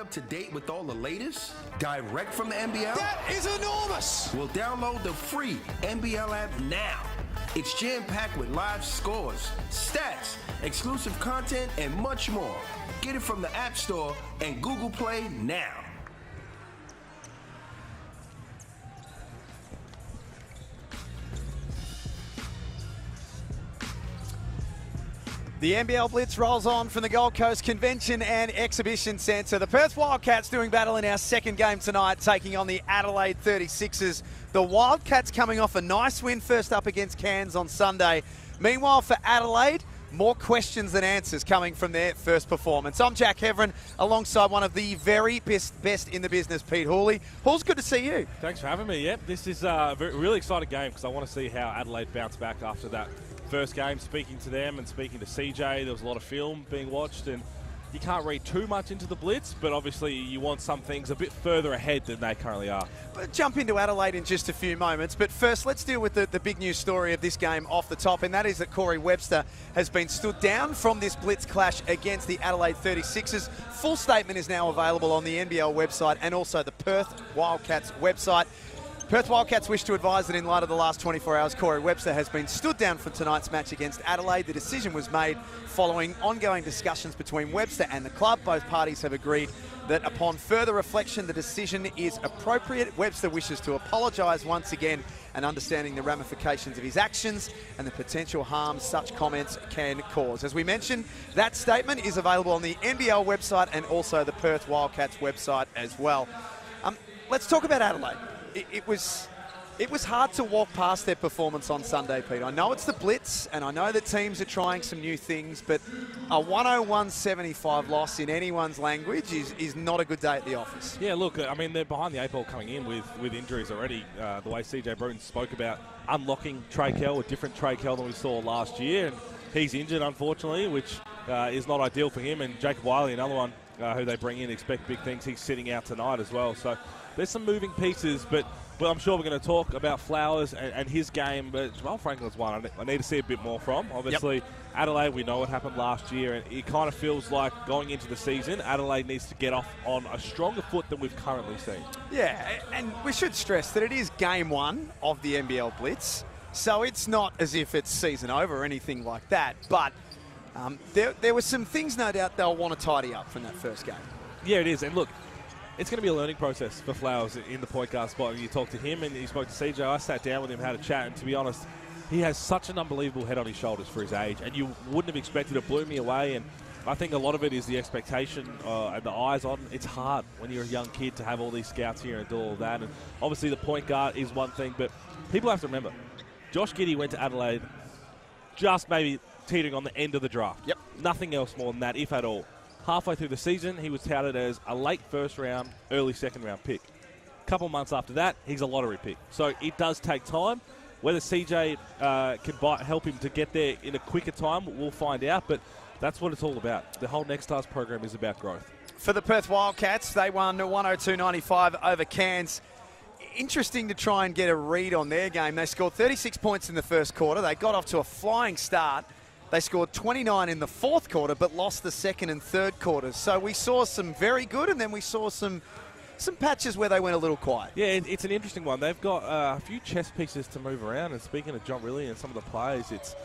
up to date with all the latest? Direct from the NBL? That is enormous! Well, download the free NBL app now. It's jam-packed with live scores, stats, exclusive content, and much more. Get it from the App Store and Google Play now. The NBL Blitz rolls on from the Gold Coast Convention and Exhibition Centre. The Perth Wildcats doing battle in our second game tonight, taking on the Adelaide 36ers. The Wildcats coming off a nice win first up against Cairns on Sunday. Meanwhile, for Adelaide, more questions than answers coming from their first performance. I'm Jack Heverin, alongside one of the very best in the business, Pete Hawley. Paul's good to see you. Thanks for having me. Yep, this is a really exciting game because I want to see how Adelaide bounce back after that first game. Speaking to them and speaking to CJ, there was a lot of film being watched, and you can't read too much into the Blitz, but obviously you want some things a bit further ahead than they currently are. We'll jump into Adelaide in just a few moments, but first let's deal with the big news story of this game off the top, and that is that Corey Webster has been stood down from this Blitz clash against the Adelaide 36ers. Full statement is now available on the NBL website and also the Perth Wildcats website. Perth Wildcats wish to advise that in light of the last 24 hours, Corey Webster has been stood down from tonight's match against Adelaide. The decision was made following ongoing discussions between Webster and the club. Both parties have agreed that upon further reflection, the decision is appropriate. Webster wishes to apologise once again and understanding the ramifications of his actions and the potential harm such comments can cause. As we mentioned, that statement is available on the NBL website and also the Perth Wildcats website as well. Let's talk about Adelaide. It was hard to walk past their performance on Sunday, Pete. I know it's the Blitz, and I know that teams are trying some new things, but a 101-75 loss in anyone's language is not a good day at the office. Yeah, look, I mean, they're behind the 8 ball coming in with injuries already. The way CJ Bruton spoke about unlocking Trey Kell, a different Trey Kell than we saw last year, and he's injured, unfortunately, which is not ideal for him. And Jacob Wiley, another one who they bring in, expect big things. He's sitting out tonight as well. So there's some moving pieces, but I'm sure we're going to talk about Flowers and his game. But Jamal Franklin's one I need to see a bit more from. Obviously, yep. Adelaide, we know what happened last year, and it kind of feels like going into the season, Adelaide needs to get off on a stronger foot than we've currently seen. Yeah, and we should stress that it is game one of the NBL Blitz, so it's not as if it's season over or anything like that. But there were some things, no doubt, they'll want to tidy up from that first game. Yeah, it is. And look, it's going to be a learning process for Flowers in the point guard spot. You talk to him and he spoke to CJ. I sat down with him, had a chat, and to be honest, he has such an unbelievable head on his shoulders for his age, and you wouldn't have expected it. Blew me away, and I think a lot of it is the expectation and the eyes on. It's hard when you're a young kid to have all these scouts here and do all of that, and obviously the point guard is one thing, but people have to remember, Josh Giddey went to Adelaide just maybe teetering on the end of the draft. Yep. Nothing else more than that, if at all. Halfway through the season, he was touted as a late first round, early second round pick. A couple months after that, he's a lottery pick. So it does take time. Whether CJ can help him to get there in a quicker time, we'll find out. But that's what it's all about. The whole Next Stars program is about growth. For the Perth Wildcats, they won 102-95 over Cairns. Interesting to try and get a read on their game. They scored 36 points in the first quarter. They got off to a flying start. They scored 29 in the fourth quarter, but lost the second and third quarters. So we saw some very good, and then we saw some patches where they went a little quiet. Yeah, it's an interesting one. They've got a few chess pieces to move around, and speaking of John Riley and some of the players, it's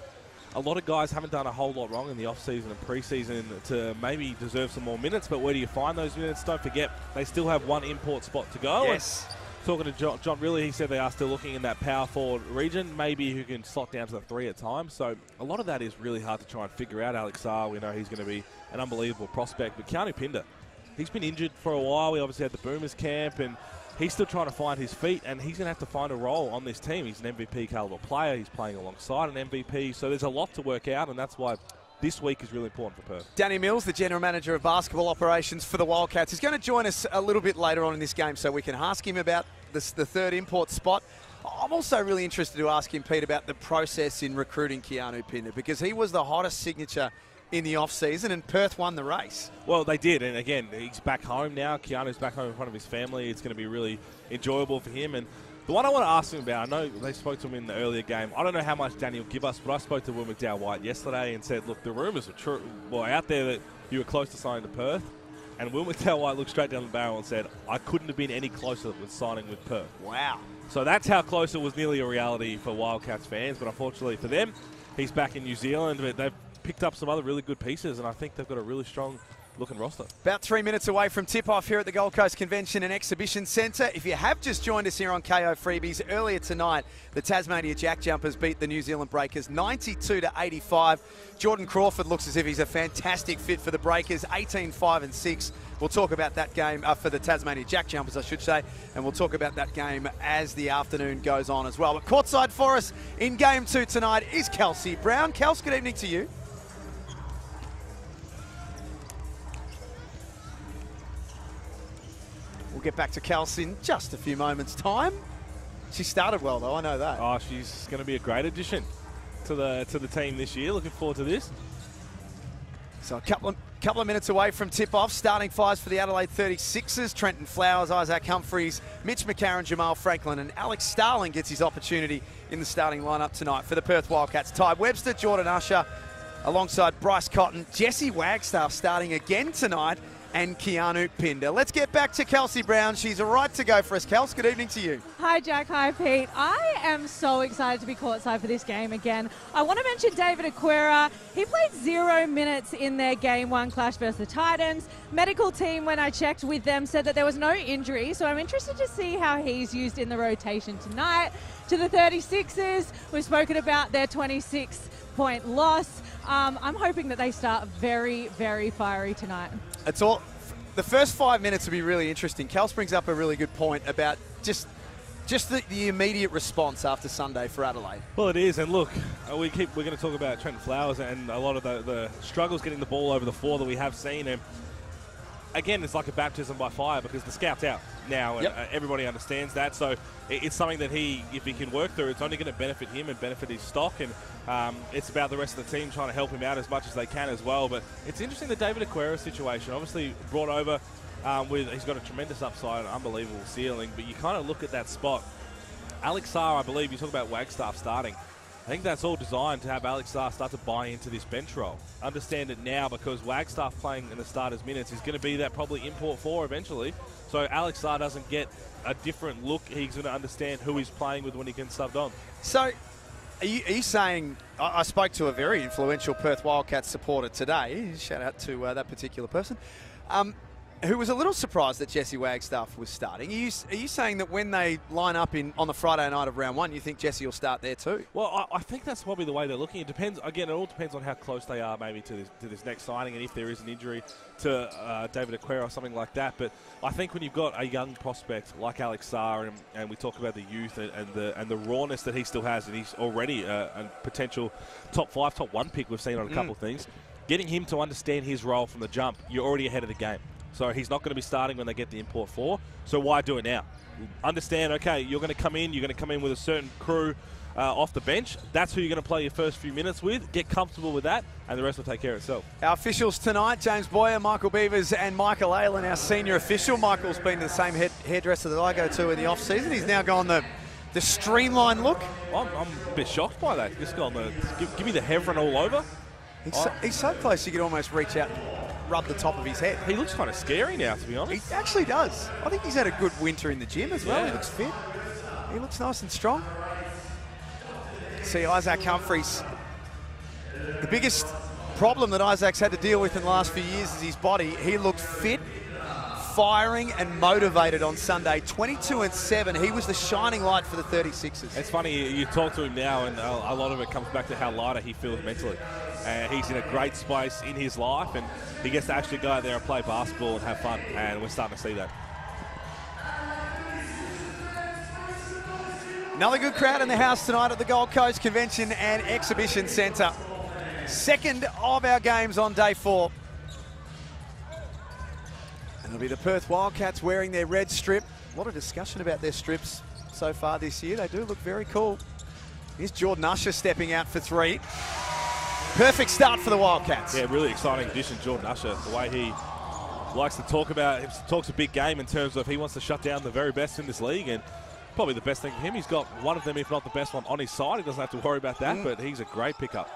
a lot of guys haven't done a whole lot wrong in the off-season and pre-season to maybe deserve some more minutes, but where do you find those minutes? Don't forget, they still have one import spot to go. Yes. Talking to John Riley, he said they are still looking in that power forward region, maybe who can slot down to the 3 at times. So a lot of that is really hard to try and figure out. Alex Sarr, we know he's going to be an unbelievable prospect. But Keanu Pinder, he's been injured for a while. We obviously had the Boomers camp, and he's still trying to find his feet, and he's going to have to find a role on this team. He's an MVP caliber player. He's playing alongside an MVP. So there's a lot to work out, and that's why this week is really important for Perth. Danny Mills, the General Manager of Basketball Operations for the Wildcats, is going to join us a little bit later on in this game so we can ask him about the third import spot. I'm also really interested to ask him, Pete, about the process in recruiting Keanu Pinder, because he was the hottest signature in the off-season, and Perth won the race. Well, they did, and again, he's back home now. Keanu's back home in front of his family. It's going to be really enjoyable for him. And the one I want to ask him about, I know they spoke to him in the earlier game. I don't know how much Danny will give us, but I spoke to Will McDowell-White yesterday and said, look, the rumours are true. Well, out there that you were close to signing to Perth. And Will McDowell looked straight down the barrel and said, I couldn't have been any closer with signing with Perth. Wow. So that's how close it was, nearly a reality for Wildcats fans. But unfortunately for them, he's back in New Zealand. But they've picked up some other really good pieces, and I think they've got a really strong looking roster. About 3 minutes away from tip-off here at the Gold Coast Convention and Exhibition Centre. If you have just joined us here on KO Freebies, earlier tonight, the Tasmania Jack Jumpers beat the New Zealand Breakers 92-85. Jordan Crawford looks as if he's a fantastic fit for the Breakers, 18-5-6. We'll talk about that game for the Tasmania Jack Jumpers, I should say, and we'll talk about that game as the afternoon goes on as well. But courtside for us in Game 2 tonight is Kelsey Brown. Kels, good evening to you. We'll get back to Kels in just a few moments' time. She started well, though, I know that. Oh, she's going to be a great addition to the team this year. Looking forward to this. So a couple of minutes away from tip-off. Starting fives for the Adelaide 36ers. Trenton Flowers, Isaac Humphries, Mitch McCarron, Jamal Franklin, and Alex Starling gets his opportunity in the starting lineup tonight for the Perth Wildcats. Ty Webster, Jordan Usher, alongside Bryce Cotton, Jesse Wagstaff starting again tonight, and Keanu Pinder. Let's get back to Kelsey Brown. She's a right to go for us. Kels, good evening to you. Hi, Jack. Hi, Pete. I am so excited to be courtside for this game again. I want to mention David Aquera. He played 0 minutes in their Game 1 clash versus the Titans. Medical team, when I checked with them, said that there was no injury, so I'm interested to see how he's used in the rotation tonight. To the 36ers, we've spoken about their 26-point loss. I'm hoping that they start very, very fiery tonight. It's all. The first 5 minutes will be really interesting. Kels brings up a really good point about just the immediate response after Sunday for Adelaide. Well, it is, and look, we're going to talk about Trenton Flowers and a lot of the struggles getting the ball over the floor that we have seen. And again, it's like a baptism by fire because the scout's out now, and everybody understands that. So it's something that if he can work through, it's only going to benefit him and benefit his stock. And it's about the rest of the team trying to help him out as much as they can as well. But it's interesting, the David Aquera situation, obviously brought over he's got a tremendous upside, an unbelievable ceiling. But you kind of look at that spot. Alex Sarr, I believe, you talk about Wagstaff starting. I think that's all designed to have Alex Sarr start to buy into this bench role. Understand it now because Wagstaff playing in the starters minutes is going to be that probably import 4 eventually. So Alex Sarr doesn't get a different look. He's going to understand who he's playing with when he gets subbed on. So are you saying, I spoke to a very influential Perth Wildcats supporter today, shout out to that particular person, who was a little surprised that Jesse Wagstaff was starting. Are you saying that when they line up on the Friday night of round 1, you think Jesse will start there too? Well, I think that's probably the way they're looking. It depends. Again, it all depends on how close they are maybe to this next signing and if there is an injury to David Aquera or something like that. But I think when you've got a young prospect like Alex Sarr and we talk about the youth and the rawness that he still has, and he's already a potential top 5, top 1 pick we've seen on a couple of things, getting him to understand his role from the jump, you're already ahead of the game. So he's not going to be starting when they get the import 4. So why do it now? Understand, okay, you're going to come in with a certain crew off the bench. That's who you're going to play your first few minutes with. Get comfortable with that, and the rest will take care of itself. Our officials tonight, James Boyer, Michael Beavers and Michael Aylan, our senior official. Michael's been the same hairdresser that I go to in the off-season. He's now gone the streamlined look. I'm a bit shocked by that. Just gone give me the Hevron all over. He's so close you could almost reach out and rub the top of his head. He looks kind of scary now, to be honest. He actually does. I think he's had a good winter in the gym as well. Yeah. He looks fit. He looks nice and strong. See, Isaac Humphries. The biggest problem that Isaac's had to deal with in the last few years is his body. He looked fit, firing and motivated on Sunday. 22-7. He was the shining light for the 36ers. It's funny, you talk to him now, and a lot of it comes back to how lighter he feels mentally. He's in a great space in his life, and he gets to actually go out there and play basketball and have fun, and we're starting to see that. Another good crowd in the house tonight at the Gold Coast Convention and Exhibition Centre. Second of our games on day 4. And it'll be the Perth Wildcats wearing their red strip. A lot of discussion about their strips so far this year. They do look very cool. Here's Jordan Usher stepping out for 3. Perfect start for the Wildcats. Yeah, really exciting addition, Jordan Usher. The way he likes to talks a big game in terms of he wants to shut down the very best in this league, and probably the best thing for him, he's got one of them, if not the best one, on his side. He doesn't have to worry about that, but he's a great pickup.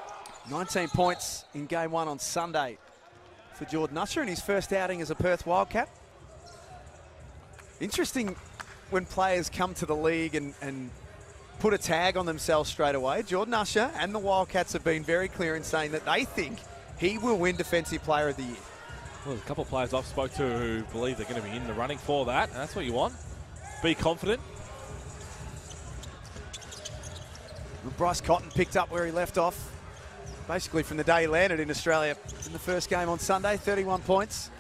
19 points in game 1 on Sunday for Jordan Usher in his first outing as a Perth Wildcat. Interesting when players come to the league and put a tag on themselves straight away. Jordan Usher and the Wildcats have been very clear in saying that they think he will win Defensive Player of the Year. Well, there's a couple of players I've spoke to who believe they're going to be in the running for that, and that's what you want. Be confident. Bryce Cotton picked up where he left off, basically from the day he landed in Australia in the first game on Sunday, 31 points.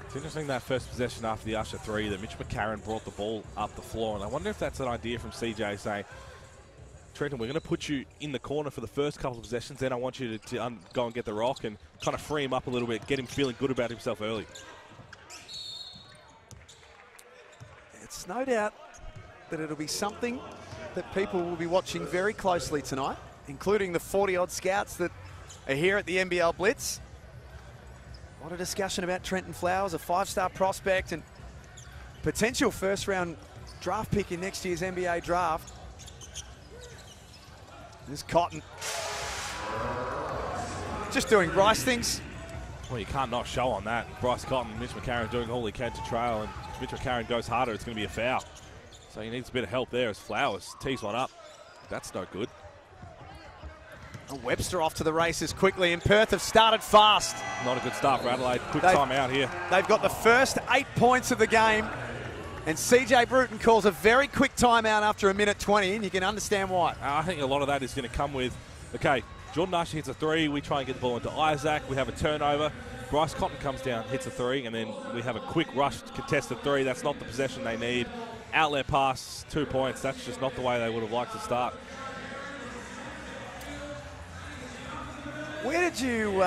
It's interesting that first possession after the Usher three that Mitch McCarron brought the ball up the floor, and I wonder if that's an idea from CJ saying, Trenton, we're going to put you in the corner for the first couple of possessions, then I want you to go and get the rock and kind of free him up a little bit, get him feeling good about himself early. It's no doubt that it'll be something that people will be watching very closely tonight, including the 40-odd scouts that are here at the NBL Blitz. A lot of discussion about Trenton Flowers, a 5-star prospect and potential first-round draft pick in next year's NBA draft. There's Cotton. Just doing Bryce things. Well, you can't not show on that. Bryce Cotton, Mitch McCarron doing all he can to trail, and if Mitch McCarron goes harder, it's going to be a foul. So he needs a bit of help there as Flowers tees one up. That's no good. And Webster off to the races quickly, and Perth have started fast. Not a good start for Adelaide. Quick time out here. They've got the first 8 points of the game, and CJ Bruton calls a very quick timeout after 1:20, and you can understand why. I think a lot of that is going to come with, okay, Jordan Usher hits a three, we try and get the ball into Isaac, we have a turnover, Bryce Cotton comes down, hits a three, and then we have a quick rush contested three. That's not the possession they need. Outlet pass, 2 points. That's just not the way they would have liked to start. Where did you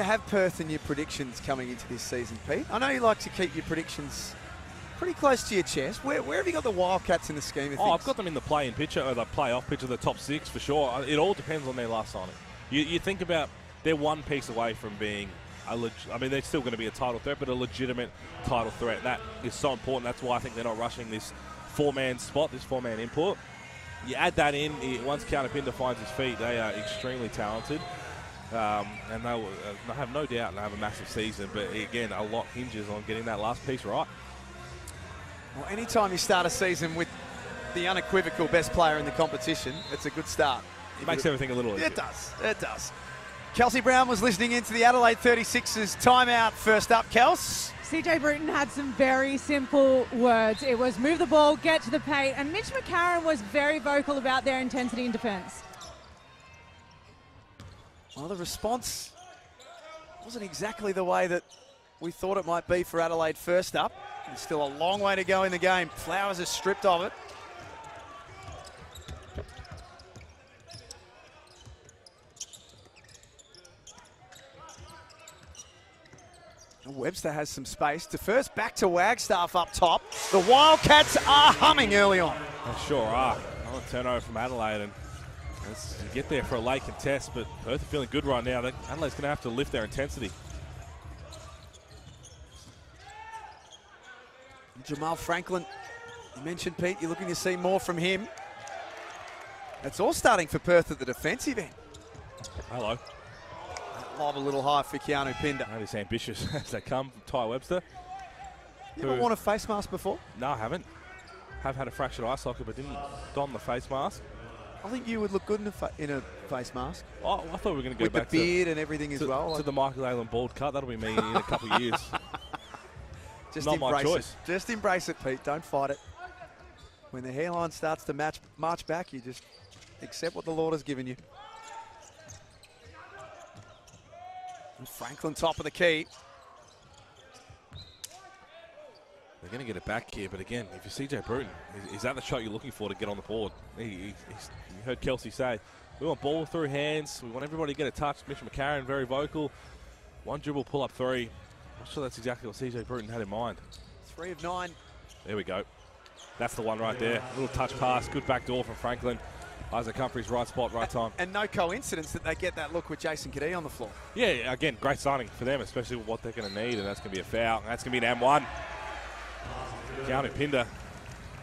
have Perth in your predictions coming into this season, Pete? I know you like to keep your predictions pretty close to your chest. Where have you got the Wildcats in the scheme of things? I've got them in the play-in picture, or the play-off picture, the top 6 for sure. It all depends on their last signing. You think about, they're one piece away from being they're still going to be a title threat, but a legitimate title threat. That is so important. That's why I think they're not rushing this 4-man spot, this 4-man import. You add that in, once Counterpinder finds his feet, they are extremely talented. And they'll have no doubt they'll have a massive season, but again, a lot hinges on getting that last piece right. Well, anytime you start a season with the unequivocal best player in the competition, it's a good start. It makes everything a little easier. It does, it does. Kelsey Brown was listening into the Adelaide 36ers timeout. First up, Kels. CJ Bruton had some very simple words. It was move the ball, get to the paint, and Mitch McCarron was very vocal about their intensity in defence. Well, the response wasn't exactly the way that we thought it might be for Adelaide first up. There's still a long way to go in the game. Flowers is stripped of it. Webster has some space. To first, back to Wagstaff up top. The Wildcats are humming early on. They sure are. Another turnover from Adelaide, and let's get there for a late contest, but Perth are feeling good right now. Adelaide's going to have to lift their intensity. Jamal Franklin, you mentioned, Pete, you're looking to see more from him. That's all starting for Perth at the defensive end. Hello. Lob a little high for Keanu Pinder. That is ambitious as they come from Ty Webster. You ever worn a face mask before? No, I haven't. Have had a fractured eye socket, but didn't don the face mask. I think you would look good in a face mask. Oh, I thought we were going to go with back the beard and everything as well. To the Michael Allen bald cut. That'll be me in a couple of years. Just not my choice. Just embrace it, Pete. Don't fight it. When the hairline starts to march back, you just accept what the Lord has given you. And Franklin top of the key. They're going to get it back here, but again, if you're CJ Bruton, is that the shot you're looking for to get on the board? You heard Kelsey say, we want ball through hands, we want everybody to get a touch. Mitch McCarron, very vocal. One dribble, pull up three. Not sure that's exactly what CJ Bruton had in mind. 3 of 9. There we go. That's the one right there. Little touch pass, good back door from Franklin. Isaac Humphrey's right spot, right time. And no coincidence that they get that look with Jason Cadee on the floor. Yeah, again, great signing for them, especially with what they're going to need, and that's going to be a foul. That's going to be an M1. Keanu Pinder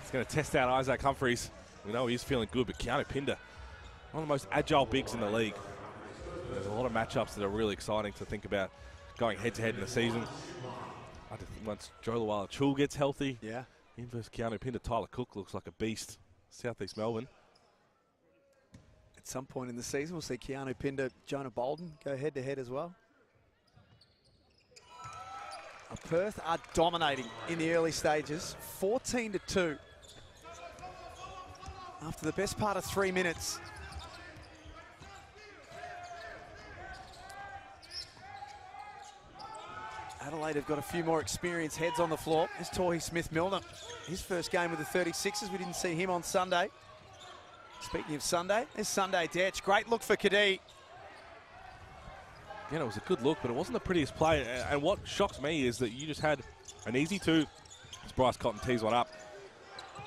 is going to test out Isaac Humphreys. We know he's feeling good, but Keanu Pinder, one of the most agile bigs in the league. There's a lot of matchups that are really exciting to think about going head-to-head in the season. I think once Joe Luala-Chul gets healthy, in versus Keanu Pinder, Tyler Cook looks like a beast. Southeast Melbourne. At some point in the season, we'll see Keanu Pinder, Jonah Bolden go head-to-head as well. Perth are dominating in the early stages, 14-2. After the best part of 3 minutes. Adelaide have got a few more experienced heads on the floor. There's Torrey Smith-Milner. His first game with the 36ers. We didn't see him on Sunday. Speaking of Sunday, there's Sunday Detch. Great look for Kadee. Again, it was a good look, but it wasn't the prettiest play. And what shocks me is that you just had an easy two, as Bryce Cotton tees one up.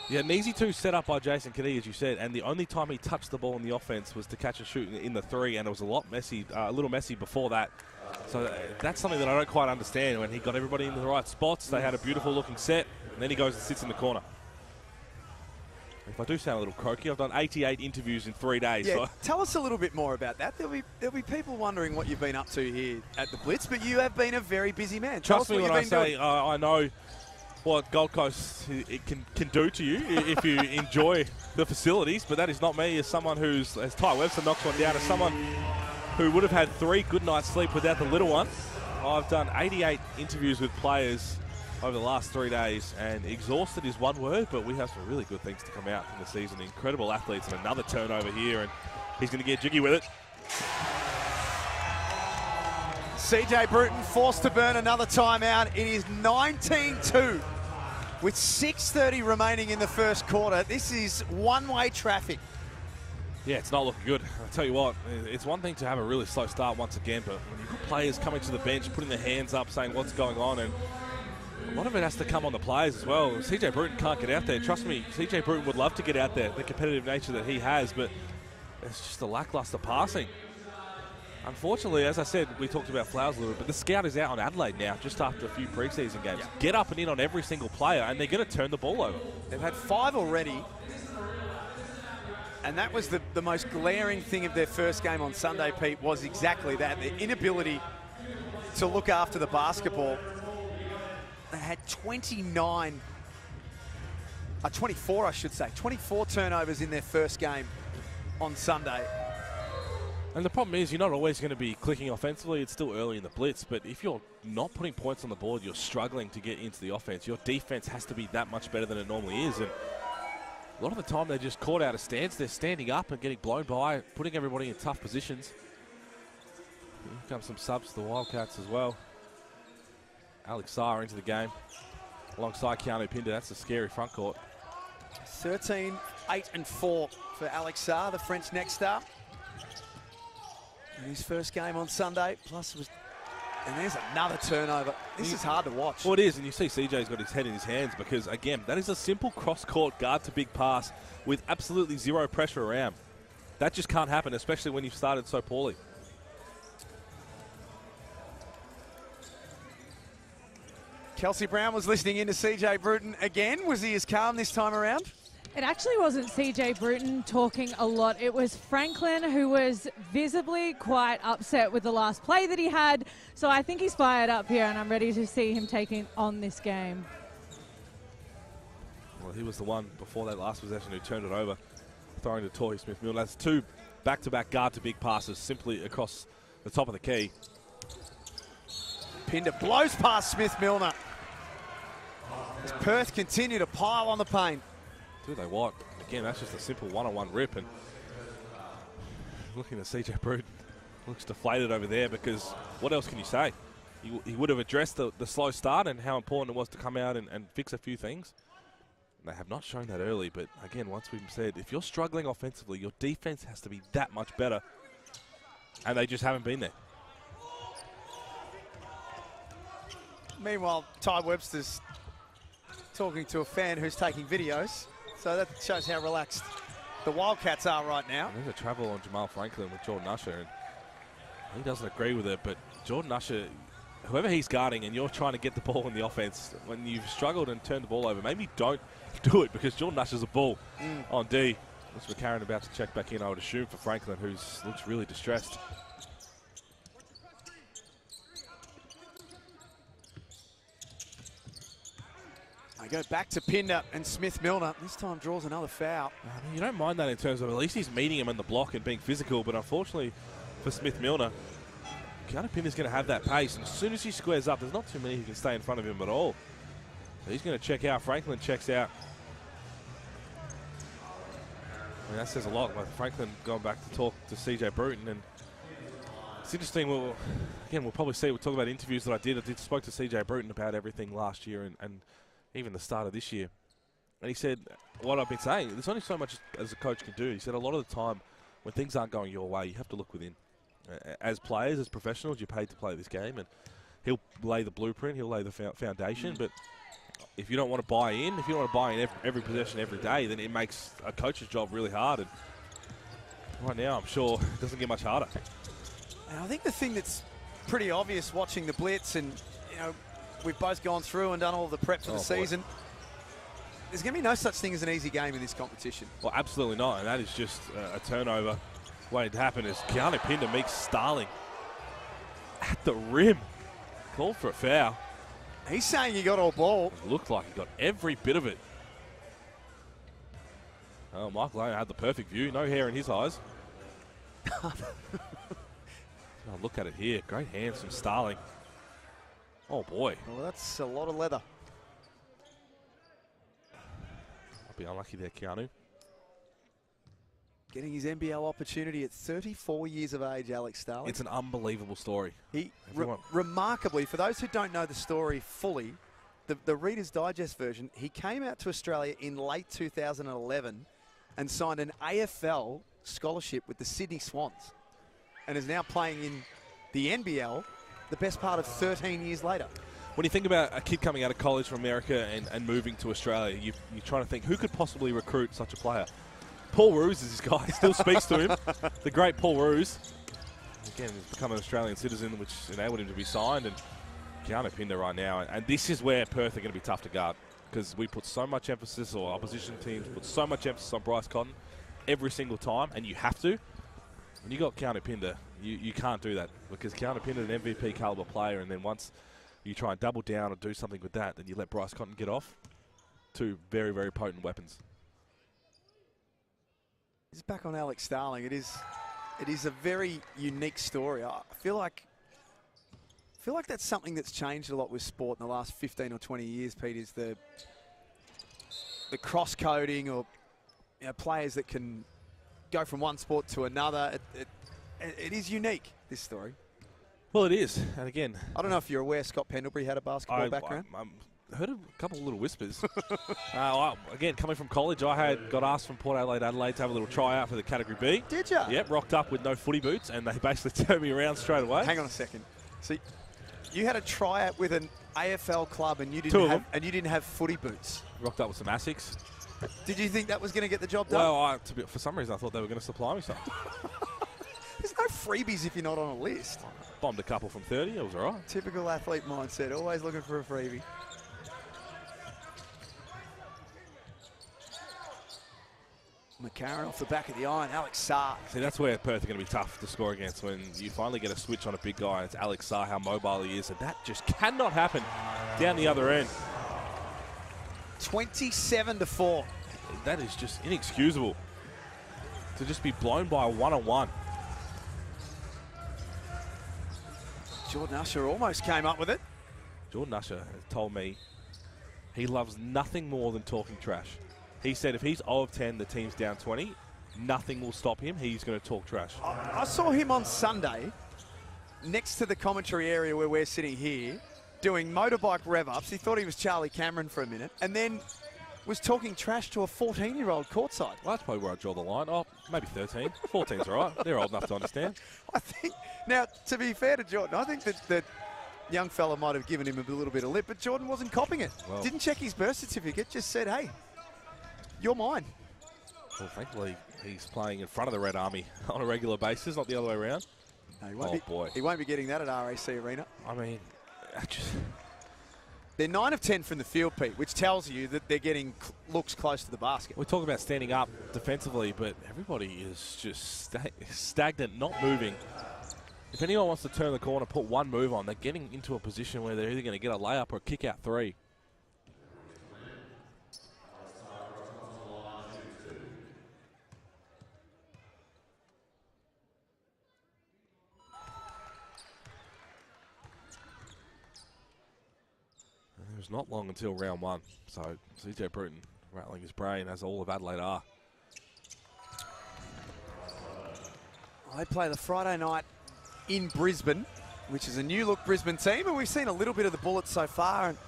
You had an easy two set up by Jason Kadee, as you said, and the only time he touched the ball in the offense was to catch a shoot in the three, and it was a little messy before that. So that's something that I don't quite understand. When he got everybody in the right spots, they had a beautiful looking set, and then he goes and sits in the corner. If I do sound a little croaky, I've done 88 interviews in 3 days. Yeah, so tell us a little bit more about that. There'll be people wondering what you've been up to here at the Blitz, but you have been a very busy man. Trust me when I say I know what Gold Coast it can do to you if you enjoy the facilities, but that is not me as someone who's, as Ty Webster knocks one down, as someone who would have had 3 good nights sleep without the little one. I've done 88 interviews with players over the last 3 days, and exhausted is one word, but we have some really good things to come out from the season. Incredible athletes, and another turnover here, and he's going to get jiggy with it. CJ Bruton forced to burn another timeout. It is 19-2 with 6:30 remaining in the first quarter. This is one-way traffic. Yeah, it's not looking good. I'll tell you what, it's one thing to have a really slow start once again, but when you've got players coming to the bench, putting their hands up, saying what's going on, and a lot of it has to come on the players as well. CJ Bruton can't get out there. Trust me, CJ Bruton would love to get out there, the competitive nature that he has, but it's just a lackluster passing. Unfortunately, as I said, we talked about Flowers a little bit, but the scout is out on Adelaide now, just after a few preseason games. Yeah. Get up and in on every single player, and they're going to turn the ball over. They've had 5 already, and that was the most glaring thing of their first game on Sunday, Pete, was exactly that, the inability to look after the basketball. They had 24, I should say, 24 turnovers in their first game on Sunday. And the problem is you're not always going to be clicking offensively. It's still early in the blitz, but if you're not putting points on the board, you're struggling to get into the offense. Your defense has to be that much better than it normally is. And a lot of the time they're just caught out of stance. They're standing up and getting blown by, putting everybody in tough positions. Here comes some subs to the Wildcats as well. Alex Sarr into the game alongside Keanu Pinder. That's a scary front court. 13, 8 and 4 for Alex Sarr, the French next star. In his first game on Sunday, and there's another turnover. This is hard to watch. Well, it is, and you see CJ's got his head in his hands because, again, that is a simple cross-court guard to big pass with absolutely zero pressure around. That just can't happen, especially when you've started so poorly. Kelsey Brown was listening in to CJ Bruton again. Was he as calm this time around? It actually wasn't CJ Bruton talking a lot. It was Franklin, who was visibly quite upset with the last play that he had. So I think he's fired up here, and I'm ready to see him taking on this game. Well, he was the one before that last possession who turned it over, throwing to Torrey Smith-Milner. That's 2 back-to-back guard-to-big passes simply across the top of the key. Pinder blows past Smith-Milner. As Perth continue to pile on the paint. Do they what? Again, that's just a simple one-on-one rip, and looking at CJ Bruton, looks deflated over there because what else can you say? He would have addressed the slow start and how important it was to come out and fix a few things. They have not shown that early, but again, once we've said, if you're struggling offensively, your defense has to be that much better, and they just haven't been there. Meanwhile, Ty Webster's talking to a fan who's taking videos. So that shows how relaxed the Wildcats are right now. There's a travel on Jamal Franklin with Jordan Usher, and he doesn't agree with it, but Jordan Usher, whoever he's guarding and you're trying to get the ball in the offense, when you've struggled and turned the ball over, maybe don't do it because Jordan Usher's a bull on D. Looks McCarron about to check back in, I would assume, for Franklin, who looks really distressed. go back to Pinder, and Smith-Milner this time draws another foul. I mean, you don't mind that in terms of at least he's meeting him in the block and being physical, but unfortunately for Smith-Milner, Keanu Pinder's going to have that pace, and as soon as he squares up, there's not too many who can stay in front of him at all. So he's going to check out. Franklin checks out. I mean, that says a lot. Like Franklin going back to talk to CJ Bruton, and it's interesting. We'll probably see. We'll talk about interviews that I did. Spoke to CJ Bruton about everything last year and even the start of this year. And he said, what I've been saying, there's only so much as a coach can do. He said a lot of the time when things aren't going your way, you have to look within. As players, as professionals, you're paid to play this game, and he'll lay the blueprint, he'll lay the foundation, but if you don't want to buy in, every possession every day, then it makes a coach's job really hard. And right now, I'm sure it doesn't get much harder. And I think the thing that's pretty obvious watching the Blitz, and you know, we've both gone through and done all the prep for the season, there's going to be no such thing as an easy game in this competition. Well, absolutely not, and that is just a turnover waiting to happen as Keanu Pinder meets Starling at the rim. Called for a foul. He's saying he got all ball. It looked like he got every bit of it. Oh, Michael Lane had the perfect view. No hair in his eyes. Oh, look at it here. Great hands from Starling. Oh, boy. Well, that's a lot of leather. I'll be unlucky there, Keanu. Getting his NBL opportunity at 34 years of age, Alex Starling. It's an unbelievable story. He remarkably, for those who don't know the story fully, the Reader's Digest version, he came out to Australia in late 2011 and signed an AFL scholarship with the Sydney Swans and is now playing in the NBL the best part of 13 years later. When you think about a kid coming out of college from America and moving to Australia, you're trying to think, who could possibly recruit such a player? Paul Roos is this guy. He still speaks to him. The great Paul Roos. Again, he's become an Australian citizen, which enabled him to be signed. And Keanu Pinder right now. And this is where Perth are going to be tough to guard, because we put so much emphasis, or opposition teams put so much emphasis on Bryce Cotton every single time, and you have to. When you got Keanu Pinder, you can't do that, because Keanu Pinder is an MVP caliber player, and then once you try and double down or do something with that, then you let Bryce Cotton get off. Two very, very potent weapons. He's back on Alex Starling. It is a very unique story. I feel like that's something that's changed a lot with sport in the last 15 or 20 years, Pete, is the cross-coding, or players that can go from one sport to another. It is unique, this story. Well, it is. And again, I don't know if you're aware Scott Pendlebury had a basketball background. I heard a couple of little whispers. Again, coming from college, got asked from Port Adelaide to have a little tryout for the Category B. Did you? Yep, rocked up with no footy boots, and they basically turned me around straight away. Hang on a second. So you had a tryout with an AFL club, and you didn't have footy boots. Rocked up with some Asics. Did you think that was going to get the job done? Well, for some reason, I thought they were going to supply me something. There's no freebies if you're not on a list. Bombed a couple from 30. It was all right. Typical athlete mindset. Always looking for a freebie. McCarron off the back of the iron. Alex Sarr. See, that's where Perth are going to be tough to score against, when you finally get a switch on a big guy. It's Alex Sarr, how mobile he is, and that just cannot happen down the other end. 27-4. That is just inexcusable to just be blown by a one-on-one. Jordan Usher almost came up with it. Jordan Usher has told me he loves nothing more than talking trash. He said if he's 0 of 10, the team's down 20, nothing will stop him. He's going to talk trash. I saw him on Sunday next to the commentary area where we're sitting here doing motorbike rev-ups. He thought he was Charlie Cameron for a minute, and then was talking trash to a 14-year-old courtside. Well, that's probably where I draw the line. Oh, maybe 13. 14's all right. They're old enough to understand. I think, now, to be fair to Jordan, I think that young fella might have given him a little bit of lip, but Jordan wasn't copping it. Well, didn't check his birth certificate, just said, hey, you're mine. Well, thankfully, he's playing in front of the Red Army on a regular basis, not the other way around. No, boy. He won't be getting that at RAC Arena. I mean, they're 9 of 10 from the field, Pete, which tells you that they're getting looks close to the basket. We talk about standing up defensively, but everybody is just stagnant, not moving. If anyone wants to turn the corner, put one move on, they're getting into a position where they're either going to get a layup or a kick-out three. was not long until round 1. So CJ Bruton rattling his brain, as all of Adelaide are. They play the Friday night in Brisbane, which is a new look Brisbane team, and we've seen a little bit of the Bullets so far, and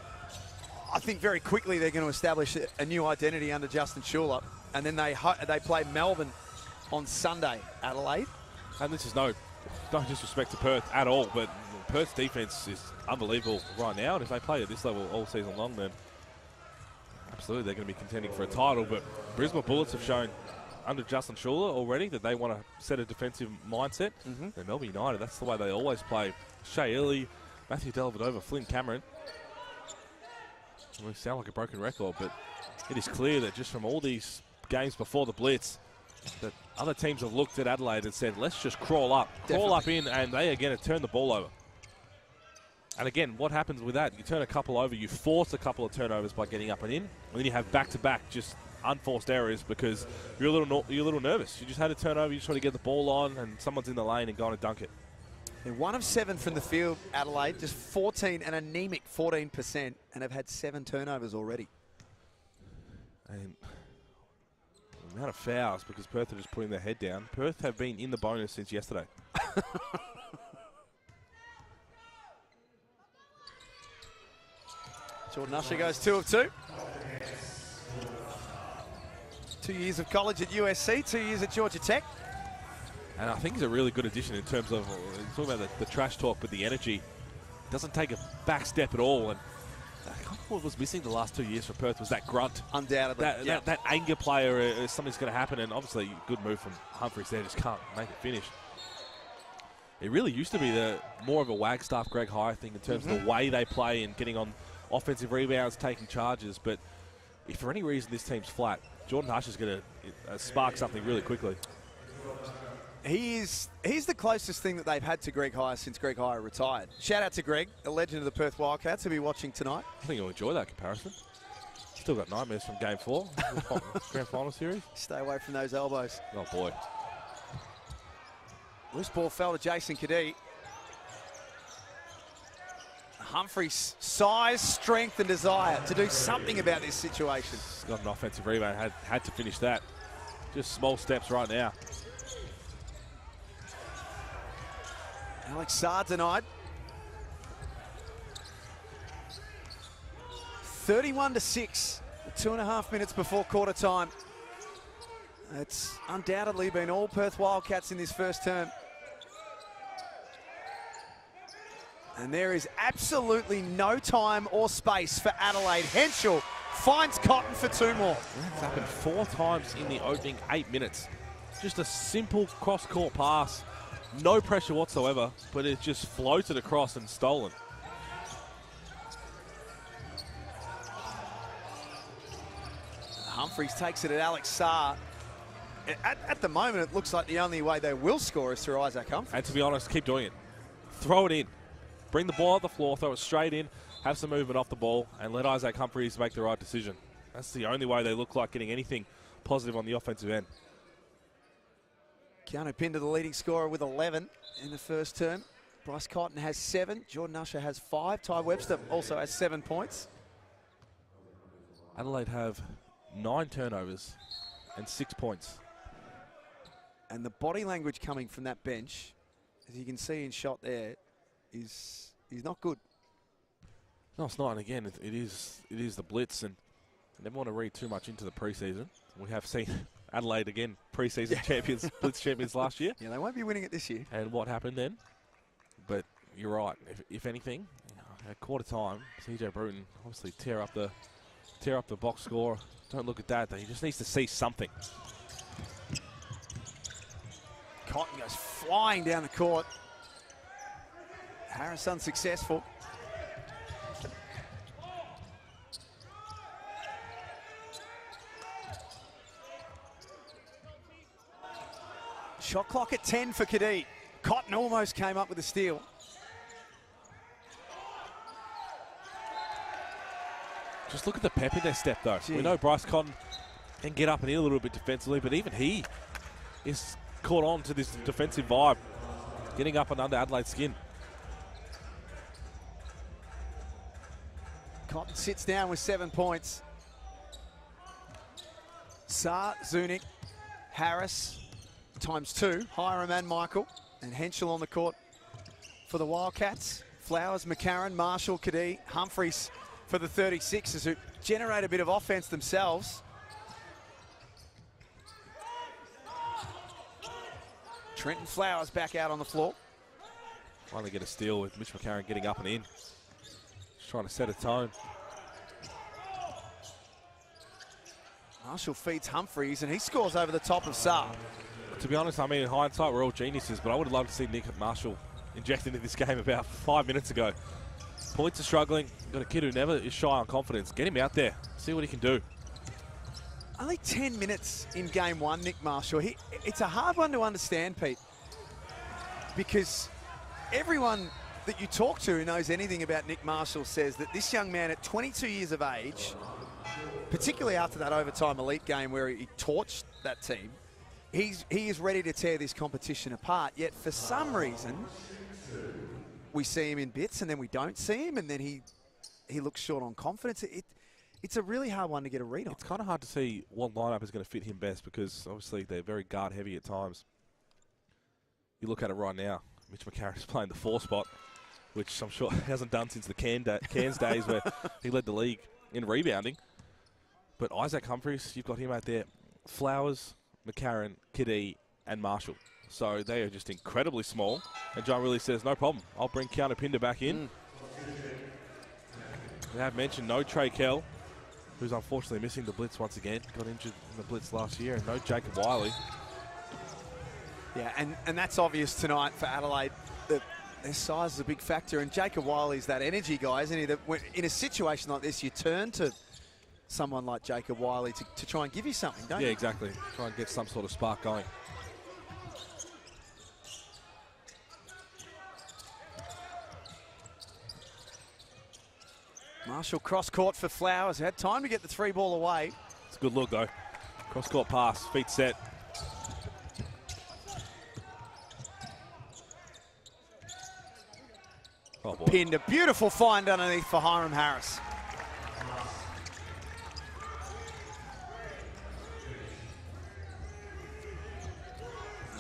I think very quickly they're going to establish a new identity under Justin Schuller, and then they play Melbourne on Sunday, Adelaide. And this is no disrespect to Perth at all, but Perth's defense is unbelievable right now, and if they play at this level all season long, then absolutely they're going to be contending for a title. But Brisbane Bullets have shown under Justin Schuller already that they want to set a defensive mindset. And Melbourne United, that's the way they always play. Shea Ely, Matthew Dellavedova, Flynn Cameron. We sound like a broken record, but it is clear that just from all these games before the Blitz, that other teams have looked at Adelaide and said, let's just crawl up in, and they are going to turn the ball over. And again, what happens with that? You turn a couple over, you force a couple of turnovers by getting up and in, and then you have back-to-back just unforced errors because you're a little nervous. You just had a turnover, you just want to get the ball on, and someone's in the lane and go on and dunk it. They're 1 of 7 from the field, Adelaide, just 14, an anemic 14%, and have had 7 turnovers already. And the amount of fouls, because Perth are just putting their head down. Perth have been in the bonus since yesterday. Jordan Usher goes 2 of 2. 2 years of college at USC, 2 years at Georgia Tech. And I think he's a really good addition in terms of, talking about the trash talk, but the energy. Doesn't take a back step at all. And what was missing the last 2 years for Perth was that grunt. Undoubtedly. That anger player, something's going to happen. And obviously, good move from Humphries there, just can't make it finish. It really used to be more of a Wagstaff, Greg High thing in terms of the way they play and getting on offensive rebounds, taking charges. But if for any reason this team's flat, Jordan Hush is going to spark something really quickly. He's the closest thing that they've had to Greg Hire since Greg Hire retired. Shout out to Greg, a legend of the Perth Wildcats, who'll be watching tonight. I think you'll enjoy that comparison. Still got nightmares from Game 4, Grand Final Series. Stay away from those elbows. Oh, boy. Loose ball fell to Jason Cadee. Humphries' size, strength and desire to do something about this situation. He's got an offensive rebound, had to finish that. Just small steps right now. Alex Saar denied. 31-6, 2.5 minutes before quarter time. It's undoubtedly been all Perth Wildcats in this first term. And there is absolutely no time or space for Adelaide. Henschel finds Cotton for 2 more. That's happened 4 times in the opening 8 minutes. Just a simple cross-court pass. No pressure whatsoever, but it just floated across and stolen. Humphries takes it at Alex Saar. At the moment, it looks like the only way they will score is through Isaac Humphries. And to be honest, keep doing it. Throw it in. Bring the ball off the floor, throw it straight in, have some movement off the ball, and let Isaac Humphries make the right decision. That's the only way they look like getting anything positive on the offensive end. Keanu Pinder, the leading scorer, with 11 in the first term. Bryce Cotton has 7. Jordan Usher has 5. Ty Webster also has 7 points. Adelaide have 9 turnovers and 6 points. And the body language coming from that bench, as you can see in shot there, is not good. No, it's not. And again, it is the Blitz, and I never want to read too much into the preseason. We have seen Adelaide again, preseason champions, Blitz champions last year. Yeah, they won't be winning it this year. And what happened then? But you're right. If anything, at quarter time, CJ Bruton obviously tear up the box score. Don't look at that. He just needs to see something. Cotton goes flying down the court. Harris unsuccessful. Shot clock at 10 for Cadee. Cotton almost came up with a steal. Just look at the pep in their step, though. Gee. We know Bryce Cotton can get up and in a little bit defensively, but even he is caught on to this defensive vibe, getting up and under Adelaide's skin. Cotton sits down with 7 points. Saar, Zunic, Harris, ×2, Hiram and Michael, and Henschel on the court for the Wildcats. Flowers, McCarron, Marshall, Kadee, Humphreys for the 36ers, who generate a bit of offense themselves. Trenton Flowers back out on the floor. Finally get a steal with Mitch McCarron getting up and in. Just trying to set a tone. Marshall feeds Humphreys, and he scores over the top of Saar. To be honest, I mean, in hindsight, we're all geniuses, but I would have loved to see Nick Marshall injected into this game about 5 minutes ago. Points are struggling. Got a kid who never is shy on confidence. Get him out there. See what he can do. Only 10 minutes in game one, Nick Marshall. It's a hard one to understand, Pete, because everyone that you talk to who knows anything about Nick Marshall says that this young man at 22 years of age, particularly after that overtime elite game where he torched that team, he is ready to tear this competition apart. Yet for some reason, we see him in bits and then we don't see him, and then he looks short on confidence. It's a really hard one to get a read on. It's kind of hard to see what lineup is going to fit him best, because obviously they're very guard heavy at times. You look at it right now, Mitch McCarron is playing the 4 spot, which I'm sure he hasn't done since the Cairns days where he led the league in rebounding. But Isaac Humphreys, you've got him out there. Flowers, McCarron, Kadee, and Marshall. So they are just incredibly small. And John really says, no problem. I'll bring Keanu Pinder back in. We have mentioned no Trey Kell, who's unfortunately missing the Blitz once again. Got injured in the Blitz last year. And no Jacob Wiley. Yeah, and that's obvious tonight for Adelaide. Their size is a big factor. And Jacob Wiley's that energy guy, isn't he? That in a situation like this, you turn to someone like Jacob Wiley to try and give you something, don't you? Yeah, exactly. Try and get some sort of spark going. Marshall cross court for Flowers. Had time to get the 3 ball away. It's a good look though. Cross court pass, feet set. Oh boy. Pinned a beautiful find underneath for Hiram Harris.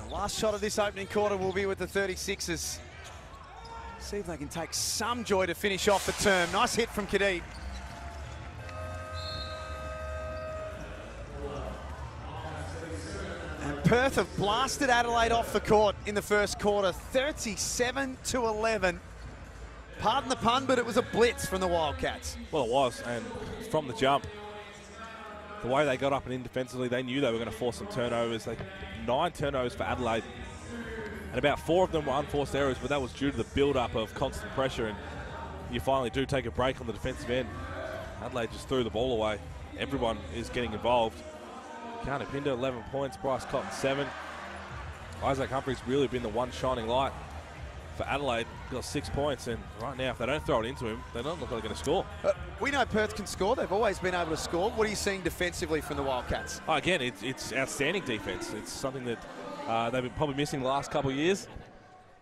The last shot of this opening quarter will be with the 36ers. See if they can take some joy to finish off the term. Nice hit from Kadee. And Perth have blasted Adelaide off the court in the first quarter, 37-11. Pardon the pun, but it was a blitz from the Wildcats. Well, it was, and from the jump, the way they got up and in defensively, they knew they were going to force some turnovers. 9 turnovers for Adelaide, and about 4 of them were unforced errors, but that was due to the build-up of constant pressure, and you finally do take a break on the defensive end. Adelaide just threw the ball away. Everyone is getting involved. Keanu Pinder, 11 points. Bryce Cotton, 7. Isaac Humphreys really been the one shining light for Adelaide. Got 6 points, and right now, if they don't throw it into him, they don't look like they're going to score. We know Perth can score. They've always been able to score. What are you seeing defensively from the Wildcats? Oh, again, it's outstanding defense. It's something that they've been probably missing the last couple of years.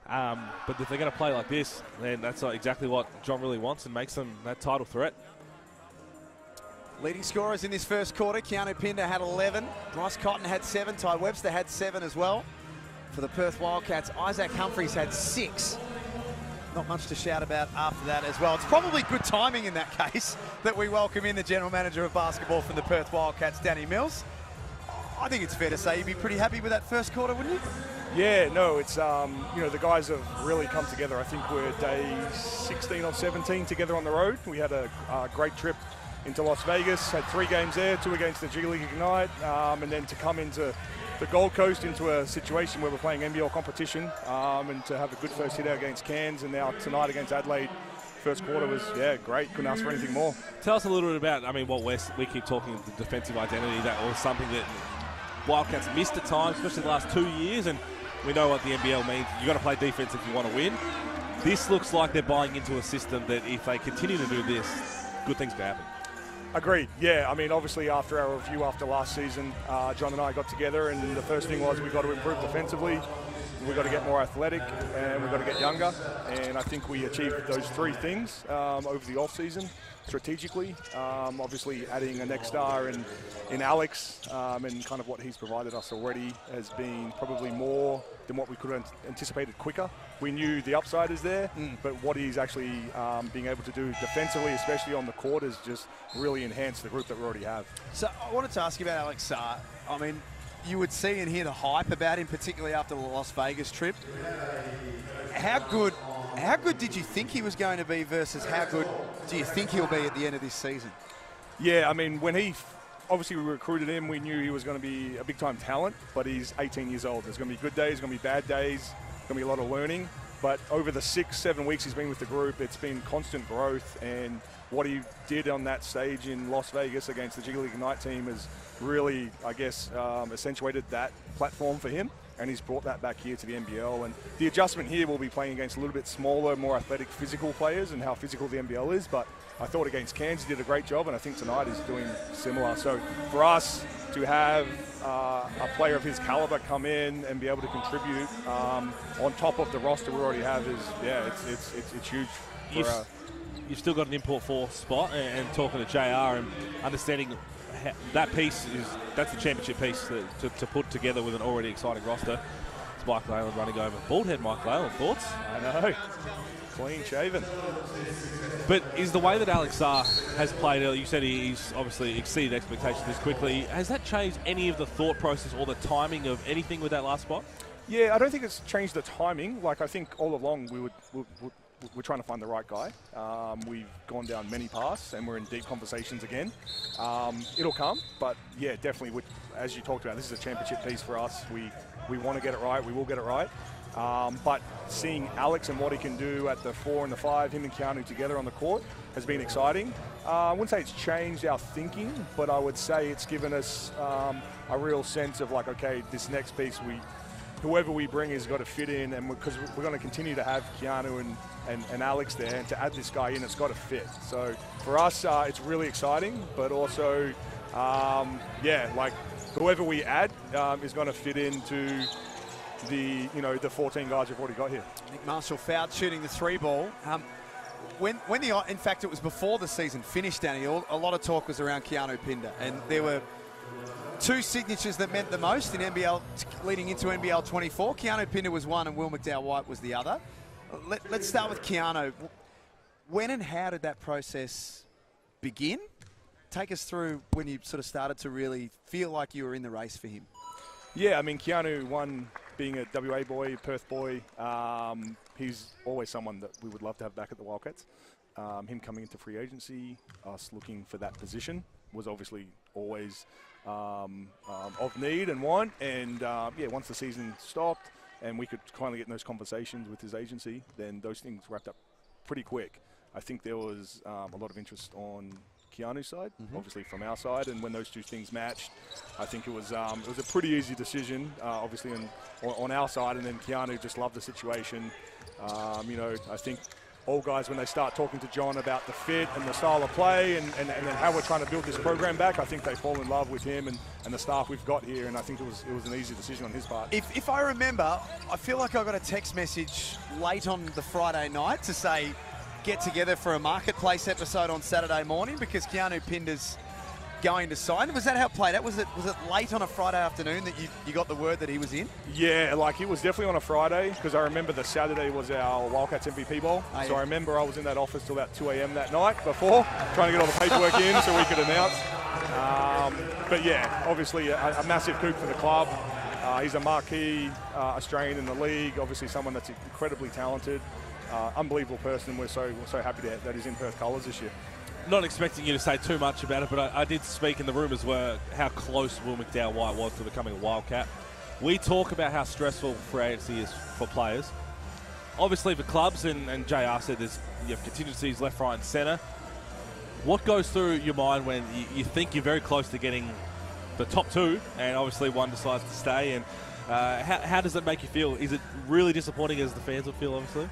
But if they're going to play like this, then that's exactly what John really wants and makes them that title threat. Leading scorers in this first quarter, Keanu Pinder had 11. Bryce Cotton had 7. Ty Webster had 7 as well. For the Perth Wildcats, Isaac Humphreys had 6. Not much to shout about after that as well. It's probably good timing in that case that we welcome in the general manager of basketball from the Perth Wildcats, Danny Mills. I think it's fair to say you'd be pretty happy with that first quarter, wouldn't you? Yeah, no, it's, the guys have really come together. I think we're day 16 or 17 together on the road. We had a great trip into Las Vegas, had 3 games there, 2 against the G League Ignite, and then to come into the Gold Coast into a situation where we're playing NBL competition, and to have a good first hit out against Cairns, and now tonight against Adelaide. First quarter was, great. Couldn't ask for anything more. Tell us a little bit about, what we keep talking of the defensive identity. That was something that Wildcats missed at times, especially the last 2 years, and we know what the NBL means. You've got to play defense if you want to win. This looks like they're buying into a system that if they continue to do this, good things can happen. Agreed. Yeah, obviously after our review after last season, John and I got together, and the first thing was we got to improve defensively. we've got to get more athletic, and we've got to get younger. And I think we achieved those three things over the off-season strategically. Obviously, adding a next star in Alex and kind of what he's provided us already has been probably more than what we could have anticipated quicker. We knew the upside is there, but what he's actually being able to do defensively, especially on the court, has just really enhanced the group that we already have. So I wanted to ask you about Alex Sarr. I mean, you would see and hear the hype about him, particularly after the Las Vegas trip. How good did you think he was going to be versus how good do you think he'll be at the end of this season? Yeah, I mean, when obviously we recruited him, we knew he was going to be a big-time talent, but he's 18 years old. There's going to be good days, going to be bad days, going to be a lot of learning. But over the 6-7 weeks he's been with the group, it's been constant growth, and what he did on that stage in Las Vegas against the G League Ignite team has really, I guess, accentuated that platform for him, and he's brought that back here to the NBL. And the adjustment here will be playing against a little bit smaller, more athletic, physical players and how physical the NBL is. But I thought against Cairns he did a great job, and I think tonight he's doing similar. So for us to have a player of his caliber come in and be able to contribute on top of the roster we already have is, yeah, it's huge. You've still got an import 4 spot, and talking to JR and understanding that piece that's the championship piece to put together with an already exciting roster. It's Mike Leyland running over. Bald head Mike Leyland, thoughts? I know. Clean shaven. But is the way that Alex Sarr has played, you said he's obviously exceeded expectations this quickly, has that changed any of the thought process or the timing of anything with that last spot? Yeah, I don't think it's changed the timing. Like, I think all along we're trying to find the right guy. We've gone down many paths, and we're in deep conversations again. It'll come, but yeah, definitely, as you talked about, this is a championship piece for us. We want to get it right. We will get it right. But seeing Alex and what he can do at the 4 and the 5, him and Keanu together on the court, has been exciting. I wouldn't say it's changed our thinking, but I would say it's given us a real sense of like, okay, this next piece, whoever we bring has got to fit in, and because we're going to continue to have Keanu and Alex there, and to add this guy in, it's got to fit. So for us, it's really exciting, but also, yeah, like whoever we add is going to fit into the 14 guys we've already got here. Nick Marshall fouled shooting the 3 ball. In fact, it was before the season finished, Danny. A lot of talk was around Keanu Pinder, and there were 2 signatures that meant the most in NBL leading into NBL 24. Keanu Pinder was one, and Will McDowell-White was the other. Let's start with Keanu. When and how did that process begin? Take us through when you sort of started to really feel like you were in the race for him. Yeah, I mean, Keanu, one, being a WA boy, Perth boy, he's always someone that we would love to have back at the Wildcats. Him coming into free agency, us looking for that position was obviously always of need and want. And yeah, once the season stopped and we could kindly get in those conversations with his agency, then those things wrapped up pretty quick. I think there was a lot of interest on Keanu's side, obviously from our side, and when those two things matched, I think it was a pretty easy decision, obviously on our side, and then Keanu just loved the situation. I think all guys, when they start talking to John about the fit and the style of play and how we're trying to build this program back, I think they fall in love with him and the staff we've got here, and I think it was an easy decision on his part. If I remember, I feel like I got a text message late on the Friday night to say, get together for a Marketplace episode on Saturday morning because Keanu Pinder's going to sign. Was that how it played out? Was it late on a Friday afternoon that you got the word that he was in? Yeah, like it was definitely on a Friday because I remember the Saturday was our Wildcats MVP Bowl. So I remember I was in that office till about 2 a.m. that night before, trying to get all the paperwork in so we could announce. But yeah, obviously a massive coup for the club. He's a marquee Australian in the league, obviously someone that's incredibly talented. Unbelievable person. We're so happy that he's in Perth colours this year. Not expecting you to say too much about it, but I did speak in the rumours were how close Will McDowell-White was to becoming a Wildcat. We talk about how stressful free agency is for players. Obviously for clubs, and JR said you have contingencies left, right and centre. What goes through your mind when you think you're very close to getting the top 2 and obviously one decides to stay? And how does that make you feel? Is it really disappointing as the fans would feel, obviously?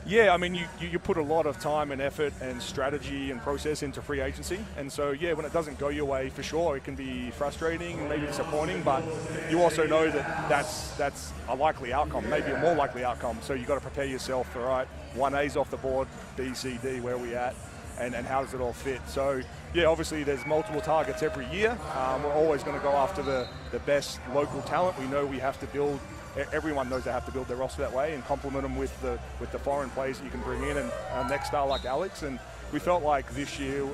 Yeah, I mean, you put a lot of time and effort and strategy and process into free agency. And so, yeah, when it doesn't go your way, for sure, it can be frustrating and maybe disappointing, but you also know that that's a likely outcome, maybe a more likely outcome. So you've got to prepare yourself for, right, 1A's off the board, B, C, D, where are we at, and how does it all fit? So, yeah, obviously there's multiple targets every year. We're always going to go after the best local talent. We know we have to build. Everyone knows they have to build their roster that way and complement them with the foreign players that you can bring in and a next star like Alex. And we felt like this year,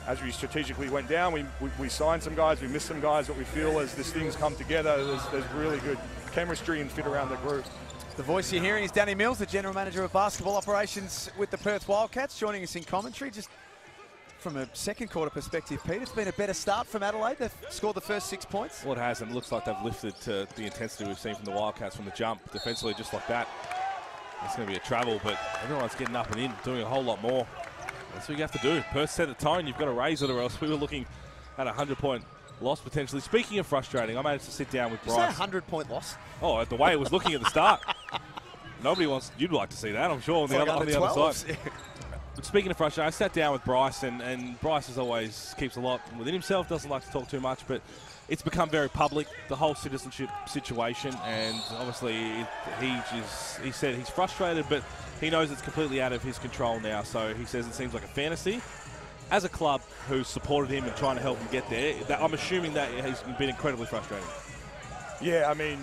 as we strategically went down, we signed some guys, we missed some guys, but we feel as this thing's come together, there's really good chemistry and fit around the group. The voice you're hearing is Danny Mills, the General Manager of Basketball Operations with the Perth Wildcats, joining us in commentary. Just from a second quarter perspective, Pete, it's been a better start from Adelaide. They've scored the first 6 points. Well, it has, and it looks like they've lifted to the intensity we've seen from the Wildcats from the jump. Defensively, just like that, it's going to be a travel, but everyone's getting up and in, doing a whole lot more. That's what you have to do. Perth set the tone. You've got to raise it, or else we were looking at a 100-point loss potentially. Speaking of frustrating, I managed to sit down with Bryce. Is that a 100-point loss? Oh, the way it was looking at the start. Nobody wants. You'd like to see that, I'm sure, on the other side. But speaking of frustration, I sat down with Bryce, and Bryce as always keeps a lot within himself, doesn't like to talk too much, but it's become very public, the whole citizenship situation, and obviously he said he's frustrated, but he knows it's completely out of his control now, so he says it seems like a fantasy. As a club who's supported him and trying to help him get there, I'm assuming that has been incredibly frustrating. Yeah, I mean,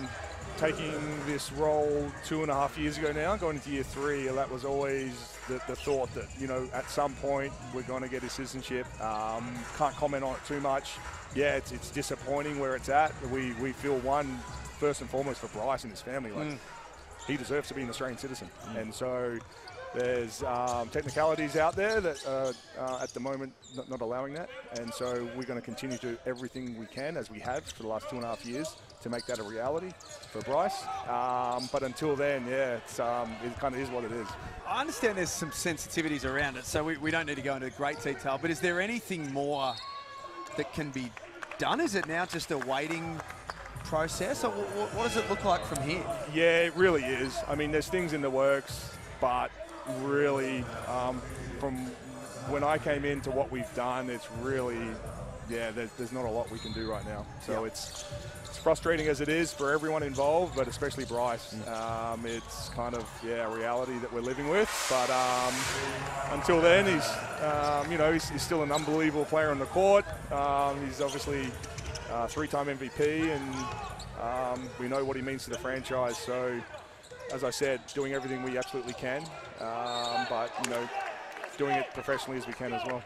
taking this role 2.5 years ago now, going into year 3, that was always the thought that, you know, at some point we're going to get his citizenship. Can't comment on it too much. Yeah, it's disappointing where it's at. We feel first and foremost for Bryce and his family. Like, he deserves to be an Australian citizen. And so there's technicalities out there that at the moment not allowing that. And so we're going to continue to do everything we can, as we have for the last 2.5 years, to make that a reality for Bryce. But until then, yeah, it kind of is what it is. I understand there's some sensitivities around it, so we don't need to go into great detail, but is there anything more that can be done? Is it now just a waiting process, or what does it look like from here? Yeah, it really is. I mean, there's things in the works, but really, from when I came into what we've done, it's really, yeah, there's not a lot we can do right now. So it's frustrating as it is for everyone involved, but especially Bryce. It's kind of, yeah, a reality that we're living with. But until then, he's still an unbelievable player on the court. He's obviously a 3-time MVP, and we know what he means to the franchise. So, as I said, doing everything we absolutely can, but, you know, doing it professionally as we can as well.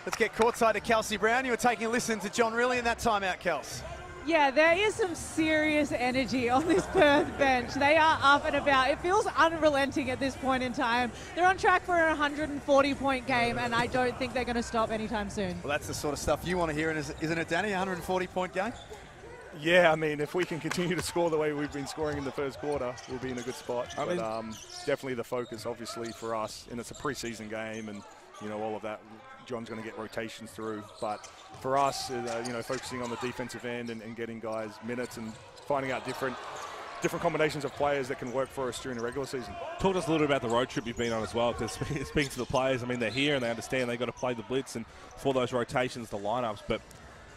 Let's get courtside to Kelsey Brown. You were taking a listen to John Riley in that timeout, Kels. Yeah, there is some serious energy on this Perth bench. They are up and about. It feels unrelenting at this point in time. They're on track for a 140-point game, and I don't think they're going to stop anytime soon. Well, that's the sort of stuff you want to hear, isn't it, Danny? 140-point game? Yeah, I mean, if we can continue to score the way we've been scoring in the first quarter, we'll be in a good spot. But definitely the focus, obviously, for us, and it's a preseason game, and, you know, all of that. John's going to get rotations through, but for us, you know, focusing on the defensive end and getting guys minutes and finding out different combinations of players that can work for us during the regular season. Talk to us a little bit about the road trip you've been on as well, because speaking to the players, I mean, they're here and they understand they've got to play the blitz and for those rotations, the lineups, but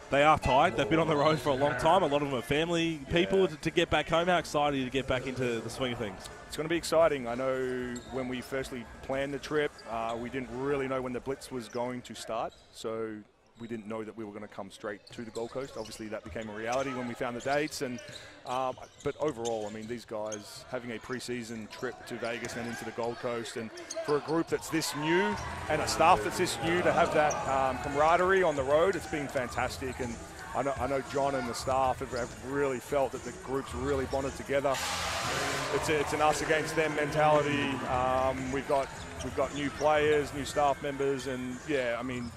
they are tired. They've been on the road for a long time. A lot of them are family people to get back home. How excited are you to get back into the swing of things? It's going to be exciting. I know when we firstly planned the trip, we didn't really know when the Blitz was going to start, so we didn't know that we were going to come straight to the Gold Coast. Obviously, that became a reality when we found the dates. And but overall, I mean, these guys having a preseason trip to Vegas and into the Gold Coast, and for a group that's this new and a staff that's this new to have that camaraderie on the road, it's been fantastic. And I know John and the staff have really felt that the group's really bonded together. It's an us against them mentality. We've got new players, new staff members, and yeah, I mean,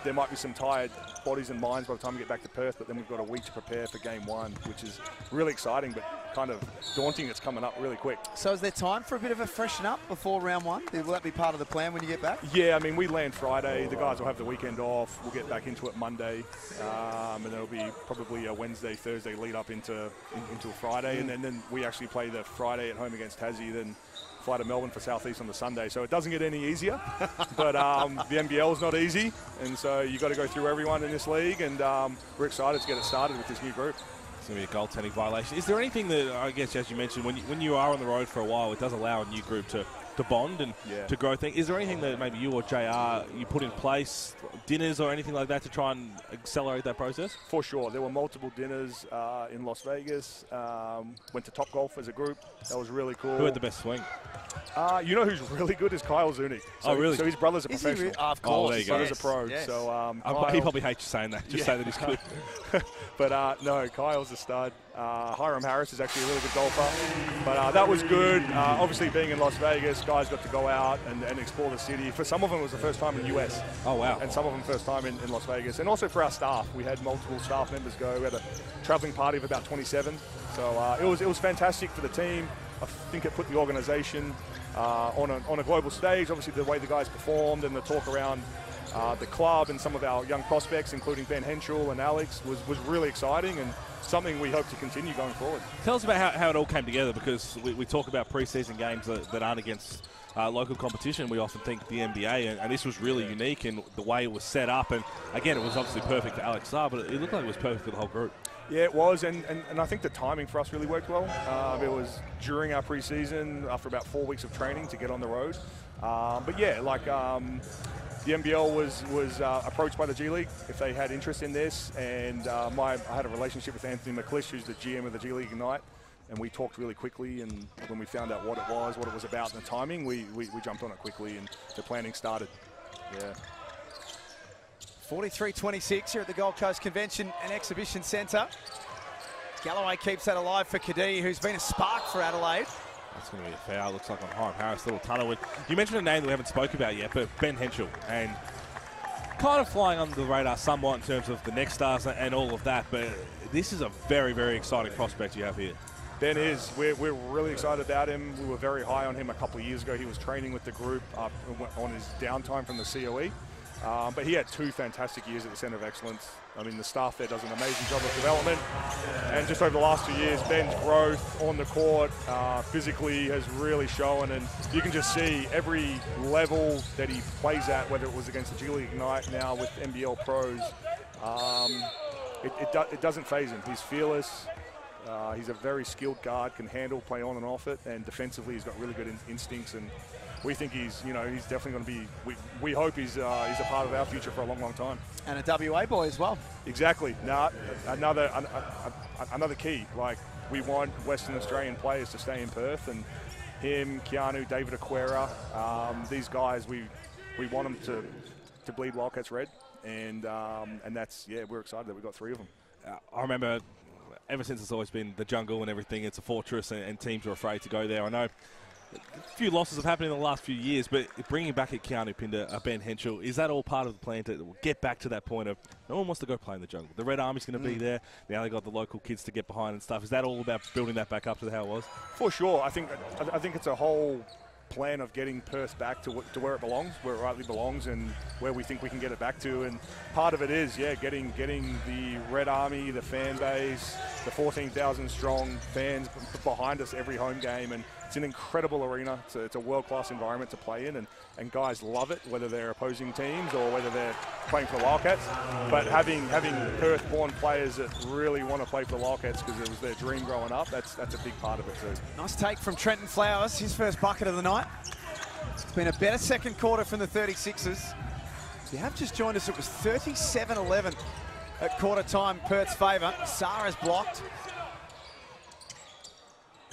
there might be some tired bodies and minds by the time we get back to Perth, but then we've got a week to prepare for game 1, which is really exciting, but kind of daunting. It's coming up really quick. So is there time for a bit of a freshen up before round 1? Will that be part of the plan when you get back? Yeah, I mean, we land Friday. The guys will have the weekend off. We'll get back into it Monday, and there'll be probably a Wednesday, Thursday lead up into Friday, and then we actually play the Friday at home against Tassie, then fly to Melbourne for Southeast on the Sunday. So it doesn't get any easier. But the NBL is not easy, and so you got to go through everyone in this league, and we're excited to get it started with this new group. It's going to be a goaltending violation. Is there anything that, I guess, as you mentioned, when you are on the road for a while, it does allow a new group to bond and to grow things? Is there anything that maybe you or JR, you put in place, dinners or anything like that to try and accelerate that process? For sure. There were multiple dinners in Las Vegas. Went to Topgolf as a group. That was really cool. Who had the best swing? You know who's really good is Kyle Zunic. So, really? So his brother's a professional. Of course. There you go. His brother's a pro. Yes. So He probably hates you saying that. Just say that he's good. But no, Kyle's a stud. Hiram Harris is actually a really good golfer. But that was good. Obviously, being in Las Vegas, guys got to go out and explore the city. For some of them, it was the first time in the US. Oh, wow. And some of them first time in Las Vegas. And also for our staff, we had multiple staff members go. We had a traveling party of about 27. So it was fantastic for the team. I think it put the organization on a global stage. Obviously, the way the guys performed and the talk around the club and some of our young prospects, including Ben Henschel and Alex, was really exciting and something we hope to continue going forward. Tell us about how it all came together, because we talk about preseason games that aren't against local competition. We often think the NBA, and this was really unique in the way it was set up. And again, it was obviously perfect for Alex Sarr, but it looked like it was perfect for the whole group. Yeah, it was, and I think the timing for us really worked well. It was during our preseason, after about 4 weeks of training to get on the road. But yeah, like the NBL was approached by the G League if they had interest in this, and I had a relationship with Anthony McClish, who's the GM of the G League Ignite, and we talked really quickly, and when we found out what it was about, and the timing, we jumped on it quickly, and the planning started. Yeah. 43-26 here at the Gold Coast Convention and Exhibition Centre. Galloway keeps that alive for Kadee, who's been a spark for Adelaide. That's going to be a foul. Looks like on Hiram Harris, little tunnel. You mentioned a name that we haven't spoke about yet, but Ben Henschel, and kind of flying under the radar somewhat in terms of the next stars and all of that, but this is a very, very exciting prospect you have here. Ben is. We're really excited about him. We were very high on him a couple of years ago. He was training with the group on his downtime from the COE. But he had 2 fantastic years at the Centre of Excellence. I mean, the staff there does an amazing job of development. And just over the last 2 years, Ben's growth on the court, physically, has really shown. And you can just see every level that he plays at, whether it was against the G League Ignite, now with NBL pros, it doesn't faze him. He's fearless. He's a very skilled guard, can handle, play on and off it. And defensively, he's got really good instincts. And we think he's definitely going to be, we hope he's a part of our future for a long, long time. And a WA boy as well. Exactly. Now, another key, like, we want Western Australian players to stay in Perth, and him, Keanu, David Aquera, these guys, we want them to bleed Wildcats red, and that's, yeah, we're excited that we've got 3 of them. I remember ever since it's always been the jungle and everything, it's a fortress, and teams are afraid to go there. I know a few losses have happened in the last few years, but bringing back a Keanu Pinder, a Ben Henschel, is that all part of the plan to get back to that point of no one wants to go play in the jungle? The Red Army's going to be there. Now they got the local kids to get behind and stuff. Is that all about building that back up to how it was? For sure. I think it's a whole plan of getting Perth back to where it belongs, where it rightly belongs, and where we think we can get it back to. And part of it is, yeah, getting the Red Army, the fan base, the 14,000 strong fans behind us every home game. And it's an incredible arena. It's a world-class environment to play in, and guys love it, whether they're opposing teams or whether they're playing for the Wildcats. But having Perth-born players that really want to play for the Wildcats because it was their dream growing up, that's a big part of it too. Nice take from Trenton Flowers, his first bucket of the night. It's been a better second quarter from the 36ers. If you have just joined us, it was 37-11 at quarter time, Perth's favour. Sarah's blocked.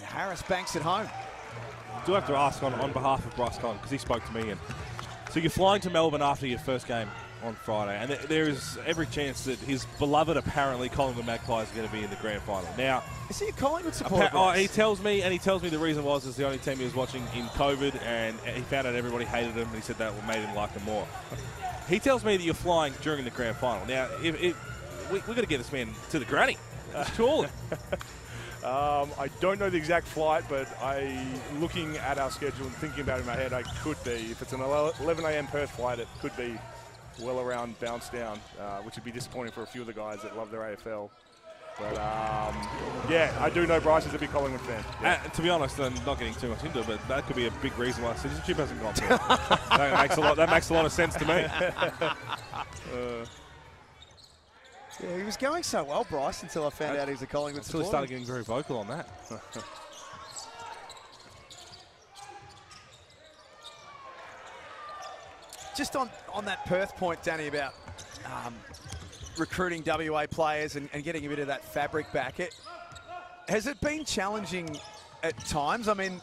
Harris banks it home. I do have to ask on behalf of Bryce Collins, because he spoke to me. And so you're flying to Melbourne after your first game on Friday, and there is every chance that his beloved, apparently, Collingwood Magpies are going to be in the grand final. Now, is he a Collingwood supporter? He tells me the reason was it's the only team he was watching in COVID, and he found out everybody hated him, and he said that made him like him more. He tells me that you're flying during the grand final. Now, we've got to get this man to the granny. It's too early. I don't know the exact flight, but looking at our schedule and thinking about it in my head, I could be. If it's an 11 a.m. Perth flight, it could be well around bounce down, which would be disappointing for a few of the guys that love their AFL. But yeah, I do know Bryce is a big Collingwood fan. Yeah. To be honest, and not getting too much into it, but that could be a big reason why citizenship hasn't gone through. That makes a lot of sense to me. Yeah, he was going so well, Bryce, until I found out he was a Collingwood supporter. Until he started getting very vocal on that. Just on that Perth point, Danny, about recruiting WA players and getting a bit of that fabric back. Has it been challenging at times? I mean,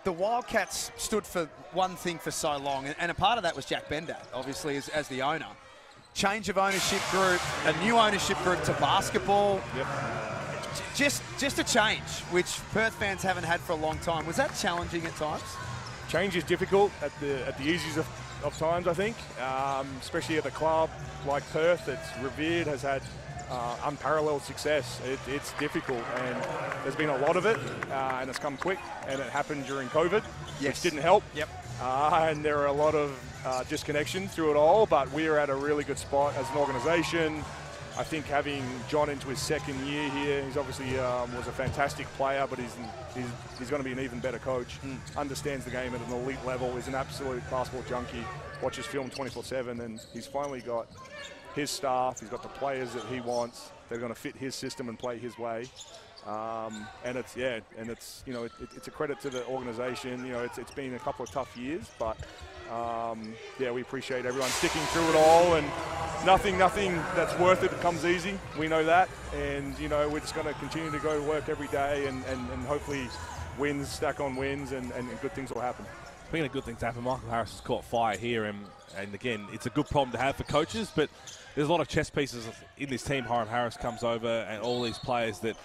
the Wildcats stood for one thing for so long, and a part of that was Jack Bendat, obviously, as the owner. Change of ownership group, a new ownership group to basketball. Yep. Just a change, which Perth fans haven't had for a long time. Was that challenging at times? Change is difficult at the easiest of times, I think, especially at a club like Perth that's revered, has had unparalleled success. It's difficult, and there's been a lot of it, and it's come quick, and it happened during COVID, which didn't help. Yep. And there are a lot of disconnection through it all, but we are at a really good spot as an organisation. I think having John into his second year here, he's obviously was a fantastic player, but he's going to be an even better coach. Understands the game at an elite level, is an absolute basketball junkie, watches film 24/7, and he's finally got his staff, he's got the players that he wants. They're going to fit his system and play his way. And it's it's a credit to the organisation. It's been a couple of tough years, but we appreciate everyone sticking through it all, and nothing that's worth it comes easy. We know that, and we're just going to continue to go to work every day, and hopefully wins stack on wins, and good things will happen. Speaking of good things to happen, Michael Harris has caught fire here, and again, it's a good problem to have for coaches, but there's a lot of chess pieces in this team. Hiram Harris comes over, and all these players that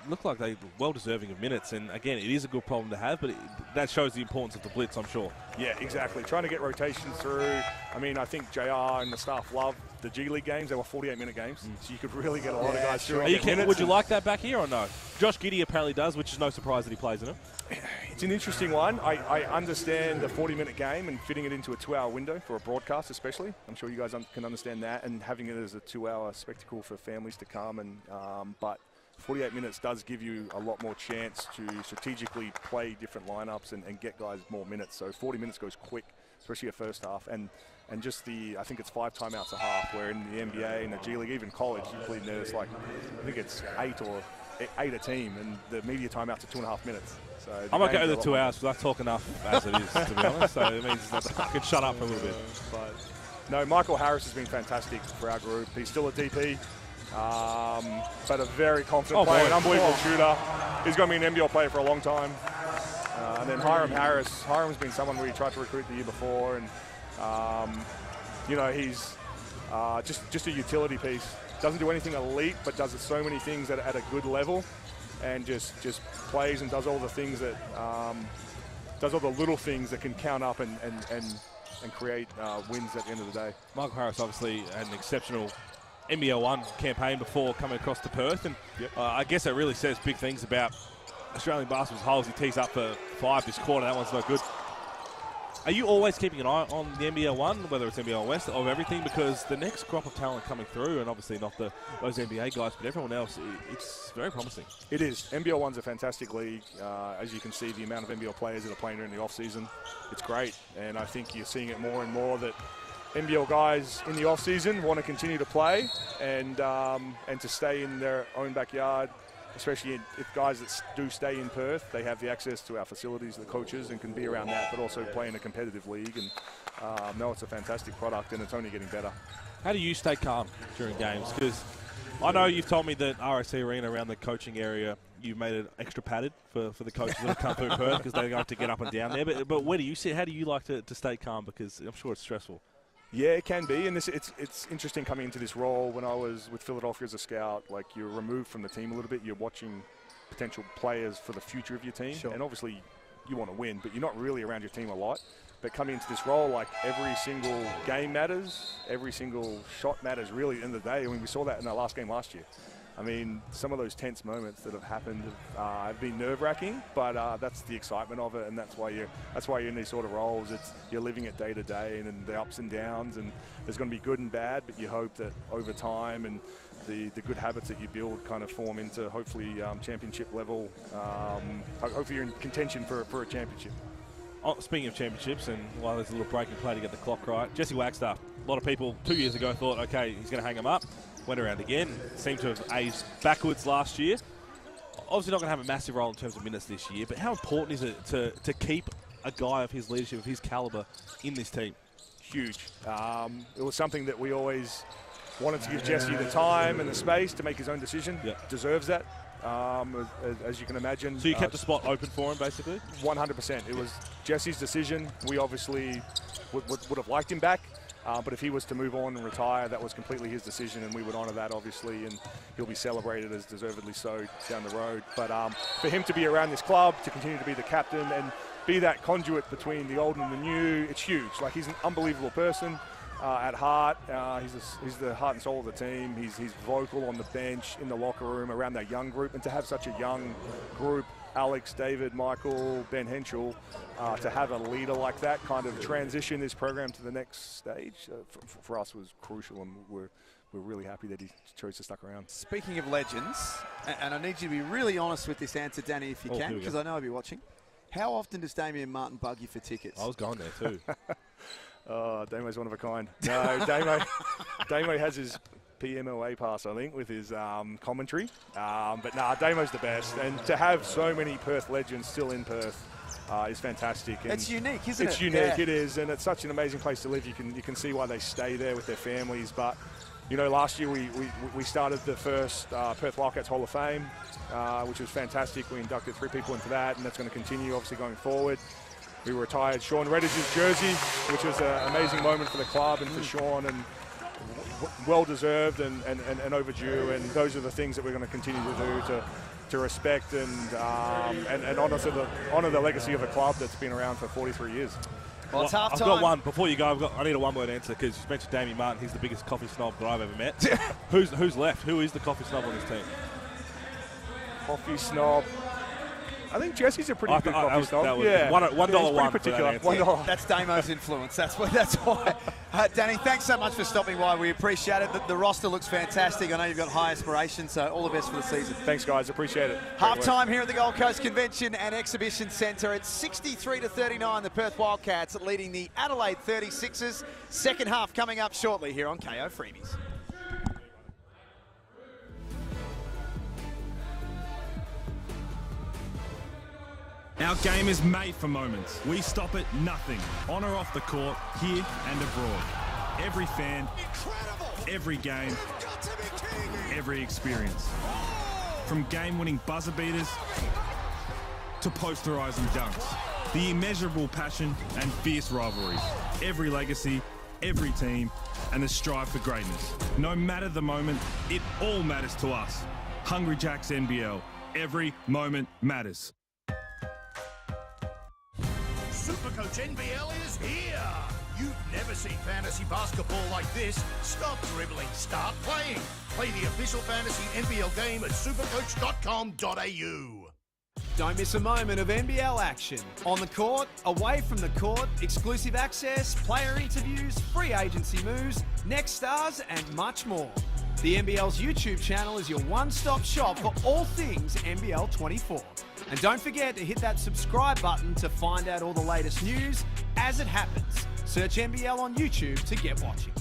look like they're well deserving of minutes, and again, it is a good problem to have, but that shows the importance of the blitz, I'm sure. Yeah, exactly. Trying to get rotations through. I mean, I think JR and the staff love the G League games. They were 48-minute games, so you could really get a lot of guys through. Would you like that back here or no? Josh Giddey apparently does, which is no surprise that he plays in it. It's an interesting one. I understand the 40-minute game and fitting it into a 2-hour window for a broadcast especially. I'm sure you guys can understand that, and having it as a 2-hour spectacle for families to come. But 48 minutes does give you a lot more chance to strategically play different lineups and get guys more minutes. So 40 minutes goes quick, especially a first half. And just I think it's 5 timeouts a half, where in the NBA and the G League, even college, usually there's I think it's 8 a team, and the media timeouts are 2.5 minutes. So I'm okay with the 2 hours, because I talk enough as it is, to be honest. So it means that I can shut up for a little bit. But no, Michael Harris has been fantastic for our group. He's still a DP, but a very confident player, an unbelievable shooter. He's going to be an NBL player for a long time. And then Hiram Harris. Hiram's been someone we tried to recruit the year before, and he's just a utility piece. Doesn't do anything elite, but does so many things at a good level, and just plays and does all the things that does all the little things that can count up and create wins at the end of the day. Michael Harris obviously had an exceptional NBL 1 campaign before coming across to Perth, and I guess it really says big things about Australian basketball's holes. He tees up for 5 this quarter. That one's no good. Are you always keeping an eye on the NBL 1, whether it's NBL West, of everything? Because the next crop of talent coming through, and obviously not those NBA guys, but everyone else, it's very promising. It is. NBL 1's a fantastic league. As you can see, the amount of NBL players that are playing during the off-season, it's great. And I think you're seeing it more and more that NBL guys in the off-season want to continue to play and to stay in their own backyard. Especially if guys that do stay in Perth, they have the access to our facilities, the coaches, and can be around that, but also play in a competitive league. And no, it's a fantastic product, and it's only getting better. How do you stay calm during games? Because I know you've told me that RSC Arena around the coaching area, you've made it extra padded for the coaches that have come through Perth, because they have to get up and down there. But where do you see? How do you like to stay calm? Because I'm sure it's stressful. Yeah, it can be, and it's interesting coming into this role. When I was with Philadelphia as a scout, you're removed from the team a little bit. You're watching potential players for the future of your team, and obviously you want to win, but you're not really around your team a lot. But coming into this role, every single game matters, every single shot matters really at the end of the day. I mean, we saw that in our last game last year. I mean, some of those tense moments that have happened have been nerve-wracking, but that's the excitement of it, and that's why you're in these sort of roles. You're living it day to day, and the ups and downs, and there's going to be good and bad, but you hope that over time and the good habits that you build kind of form into hopefully championship level. Hopefully you're in contention for a championship. Oh, speaking of championships, and while there's a little break in play to get the clock right, Jesse Wagstaff. A lot of people 2 years ago thought, okay, he's going to hang him up. Went around again. Seemed to have aged backwards last year. Obviously not going to have a massive role in terms of minutes this year, but how important is it to keep a guy of his leadership, of his caliber, in this team? Huge. It was something that we always wanted to give Jesse the time and the space to make his own decision. Yep. Deserves that, as you can imagine. So you kept the spot open for him, basically? 100%. It was Jesse's decision. We obviously would have liked him back, but if he was to move on and retire, that was completely his decision, and we would honour that, obviously, and he'll be celebrated as deservedly so down the road. But for him to be around this club, to continue to be the captain and be that conduit between the old and the new, it's huge. Like, he's an unbelievable person. At heart, he's the heart and soul of the team. He's vocal on the bench, in the locker room, around that young group. And to have such a young group, Alex, David, Michael, Ben Henschel, to have a leader like that kind of transition this program to the next stage, for us was crucial, and we're really happy that he chose to stick around. Speaking of legends, and I need you to be really honest with this answer, Danny, if you can, because I know I'll be watching. How often does Damian Martin bug you for tickets? I was going there too. Damo's one of a kind. No, Damo has his PMOA pass, I think, with his commentary. But nah, Damo's the best. And to have so many Perth legends still in Perth is fantastic. And it's unique, isn't it? It's unique, yeah. It is. And it's such an amazing place to live. You can see why they stay there with their families. But, you know, last year we started the first Perth Wildcats Hall of Fame, which was fantastic. We inducted 3 people into that, and that's going to continue, obviously, going forward. We retired Sean Reddich's jersey, which was an amazing moment for the club and for Sean, and well-deserved and overdue. And those are the things that we're going to continue to do to respect and honour the legacy of a club that's been around for 43 years. Well, it's half-time. I've got one. Before you go, I need a one-word answer, because you mentioned Damian Martin. He's the biggest coffee snob that I've ever met. Who's left? Who is the coffee snob on this team? Coffee snob. I think Jesse's a pretty good coffee snob. Yeah, $1 particular. $1. That's Damo's influence. That's why. Danny, thanks so much for stopping by. We appreciate it. The roster looks fantastic. I know you've got high aspirations, so all the best for the season. Thanks, guys. Appreciate it. Half-time here at the Gold Coast Convention and Exhibition Centre. It's 63-39. The Perth Wildcats leading the Adelaide 36ers. Second half coming up shortly here on KO Freebies. Our game is made for moments. We stop at nothing, on or off the court, here and abroad. Every fan, every game, every experience. From game-winning buzzer beaters to posterising dunks. The immeasurable passion and fierce rivalries. Every legacy, every team, and the strive for greatness. No matter the moment, it all matters to us. Hungry Jacks NBL. Every moment matters. Supercoach NBL is here! You've never seen fantasy basketball like this. Stop dribbling, start playing. Play the official fantasy NBL game at supercoach.com.au. Don't miss a moment of NBL action. On the court, away from the court, exclusive access, player interviews, free agency moves, next stars, and much more. The NBL's YouTube channel is your one-stop shop for all things NBL 24. And don't forget to hit that subscribe button to find out all the latest news as it happens. Search NBL on YouTube to get watching.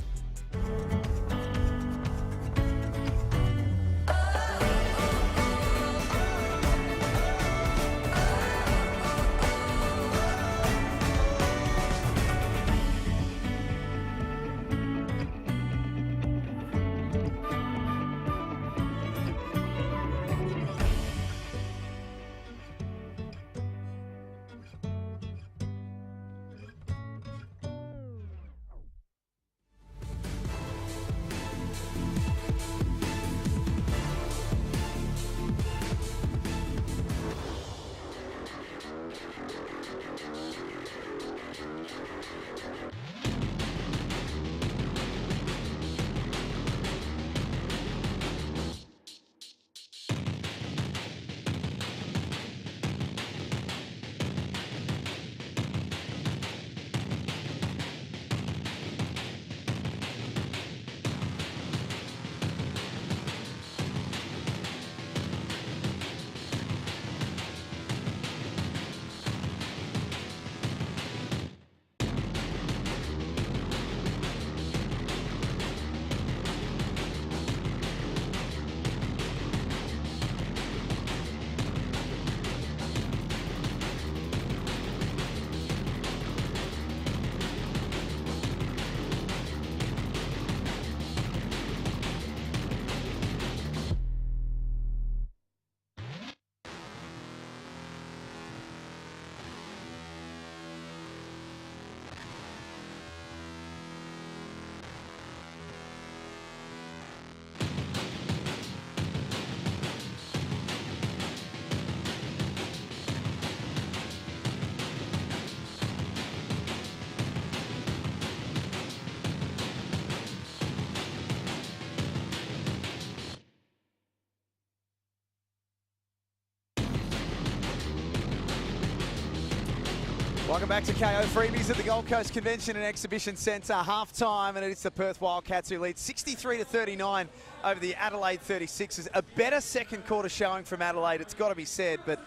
Welcome back to KO Freebies at the Gold Coast Convention and Exhibition Centre. Half-time, and it's the Perth Wildcats who lead 63-39 over the Adelaide 36ers. A better second quarter showing from Adelaide, it's got to be said, but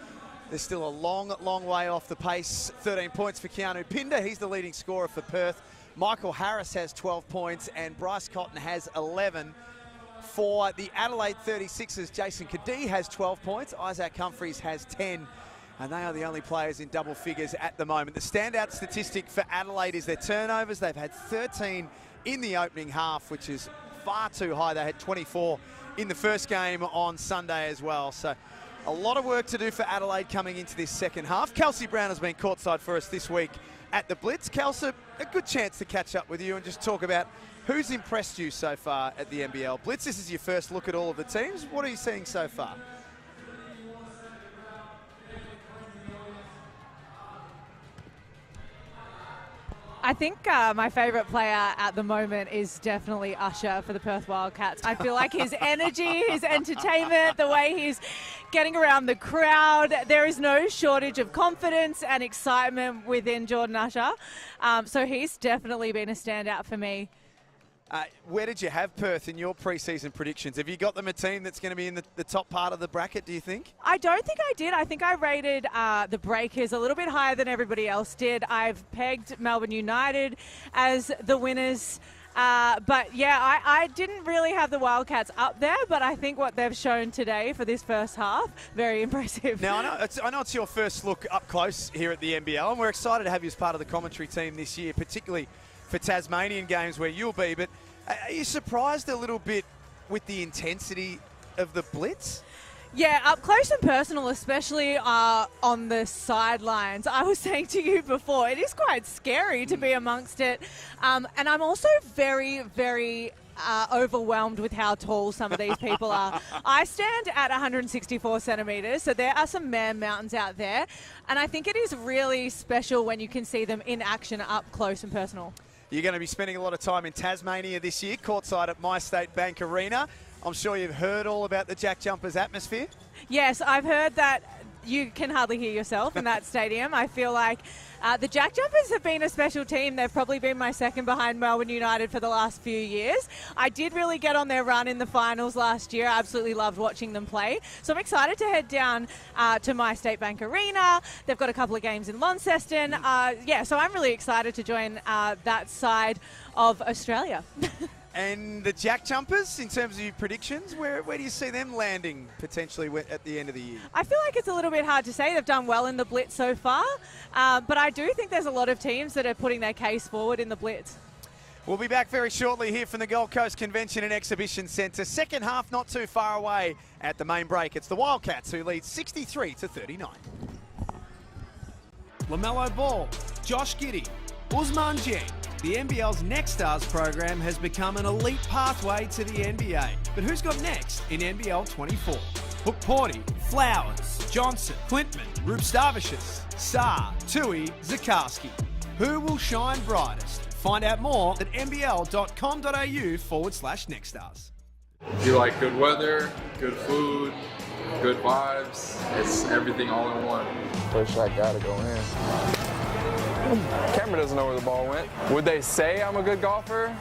there's still a long, long way off the pace. 13 points for Keanu Pinder. He's the leading scorer for Perth. Michael Harris has 12 points, and Bryce Cotton has 11. For the Adelaide 36ers, Jason Kadee has 12 points. Isaac Humphries has 10. And they are the only players in double figures at the moment. The standout statistic for Adelaide is their turnovers. They've had 13 in the opening half, which is far too high. They had 24 in the first game on Sunday as well. So a lot of work to do for Adelaide coming into this second half. Kelsey Brown has been courtside for us this week at the Blitz. Kelsey, a good chance to catch up with you and just talk about who's impressed you so far at the NBL Blitz. This is your first look at all of the teams. What are you seeing so far? I think my favourite player at the moment is definitely Usher for the Perth Wildcats. I feel like his energy, his entertainment, the way he's getting around the crowd, there is no shortage of confidence and excitement within Jordan Usher. So he's definitely been a standout for me. Where did you have Perth in your pre-season predictions? Have you got them a team that's going to be in the top part of the bracket, do you think? I don't think I did. I think I rated the Breakers a little bit higher than everybody else did. I've pegged Melbourne United as the winners. But yeah, I didn't really have the Wildcats up there, but I think what they've shown today for this first half, very impressive. Now, I know it's your first look up close here at the NBL, and we're excited to have you as part of the commentary team this year, particularly for Tasmanian games where you'll be. But are you surprised a little bit with the intensity of the Blitz? Yeah, up close and personal, especially on the sidelines. I was saying to you before, it is quite scary to be amongst it. And I'm also very, very overwhelmed with how tall some of these people are. I stand at 164 centimetres, so there are some man mountains out there. And I think it is really special when you can see them in action up close and personal. You're going to be spending a lot of time in Tasmania this year, courtside at MyState Bank Arena. I'm sure you've heard all about the Jack Jumpers atmosphere. Yes, I've heard that you can hardly hear yourself in that stadium. I feel like the Jack Jumpers have been a special team. They've probably been my second behind Melbourne United for the last few years. I did really get on their run in the finals last year. I absolutely loved watching them play. So I'm excited to head down to MyState Bank Arena. They've got a couple of games in Launceston. Yeah, so I'm really excited to join that side of Australia. And the Jack Jumpers, in terms of your predictions, where do you see them landing potentially at the end of the year? I feel like it's a little bit hard to say. They've done well in the Blitz so far, but I do think there's a lot of teams that are putting their case forward in the Blitz. We'll be back very shortly here from the Gold Coast Convention and Exhibition Centre. Second half not too far away at the main break. It's the Wildcats who lead 63-39. LaMelo Ball, Josh Giddey, Usman Jeng. The NBL's Next Stars program has become an elite pathway to the NBA. But who's got next in NBL 24? Hook Porty, Flowers, Johnson, Clintman, Rupstavicius, Saar, Tui, Zakarski. Who will shine brightest? Find out more at nbl.com.au/nextstars. If you like good weather, good food, good vibes, it's everything all in one. First shot gotta go in. Camera doesn't know where the ball went. Would they say I'm a good golfer?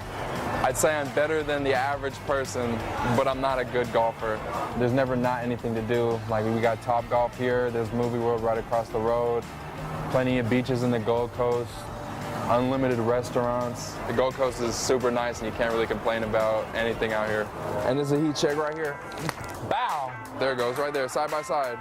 I'd say I'm better than the average person, but I'm not a good golfer. There's never not anything to do. Like, we got Top Golf here, there's Movie World right across the road, plenty of beaches in the Gold Coast, unlimited restaurants. The Gold Coast is super nice and you can't really complain about anything out here. And there's a heat check right here. Bow! There it goes, right there, side by side.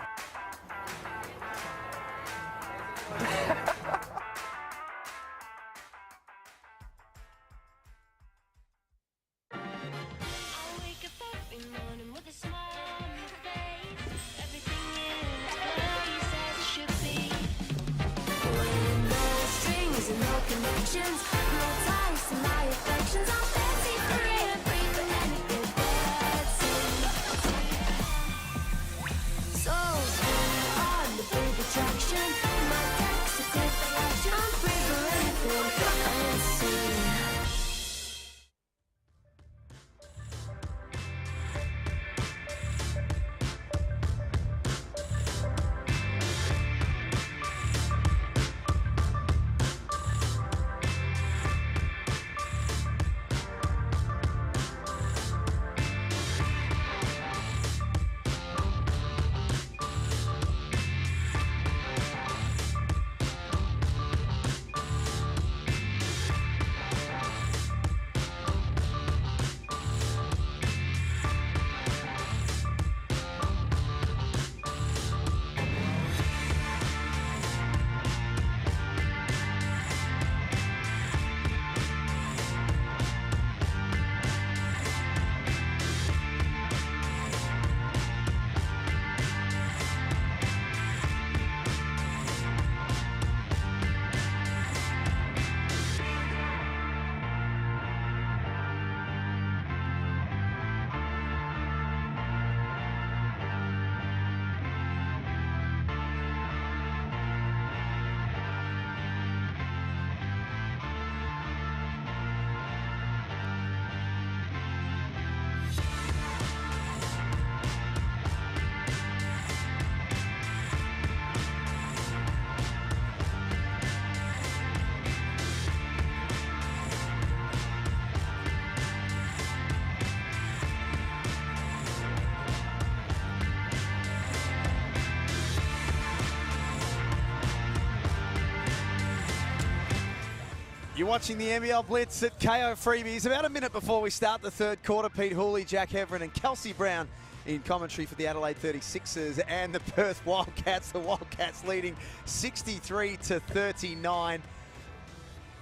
You're watching the NBL Blitz at KO Freebies. About a minute before we start the third quarter, Pete Hooley, Jack Heverin and Kelsey Brown in commentary for the Adelaide 36ers and the Perth Wildcats. The Wildcats leading 63-39.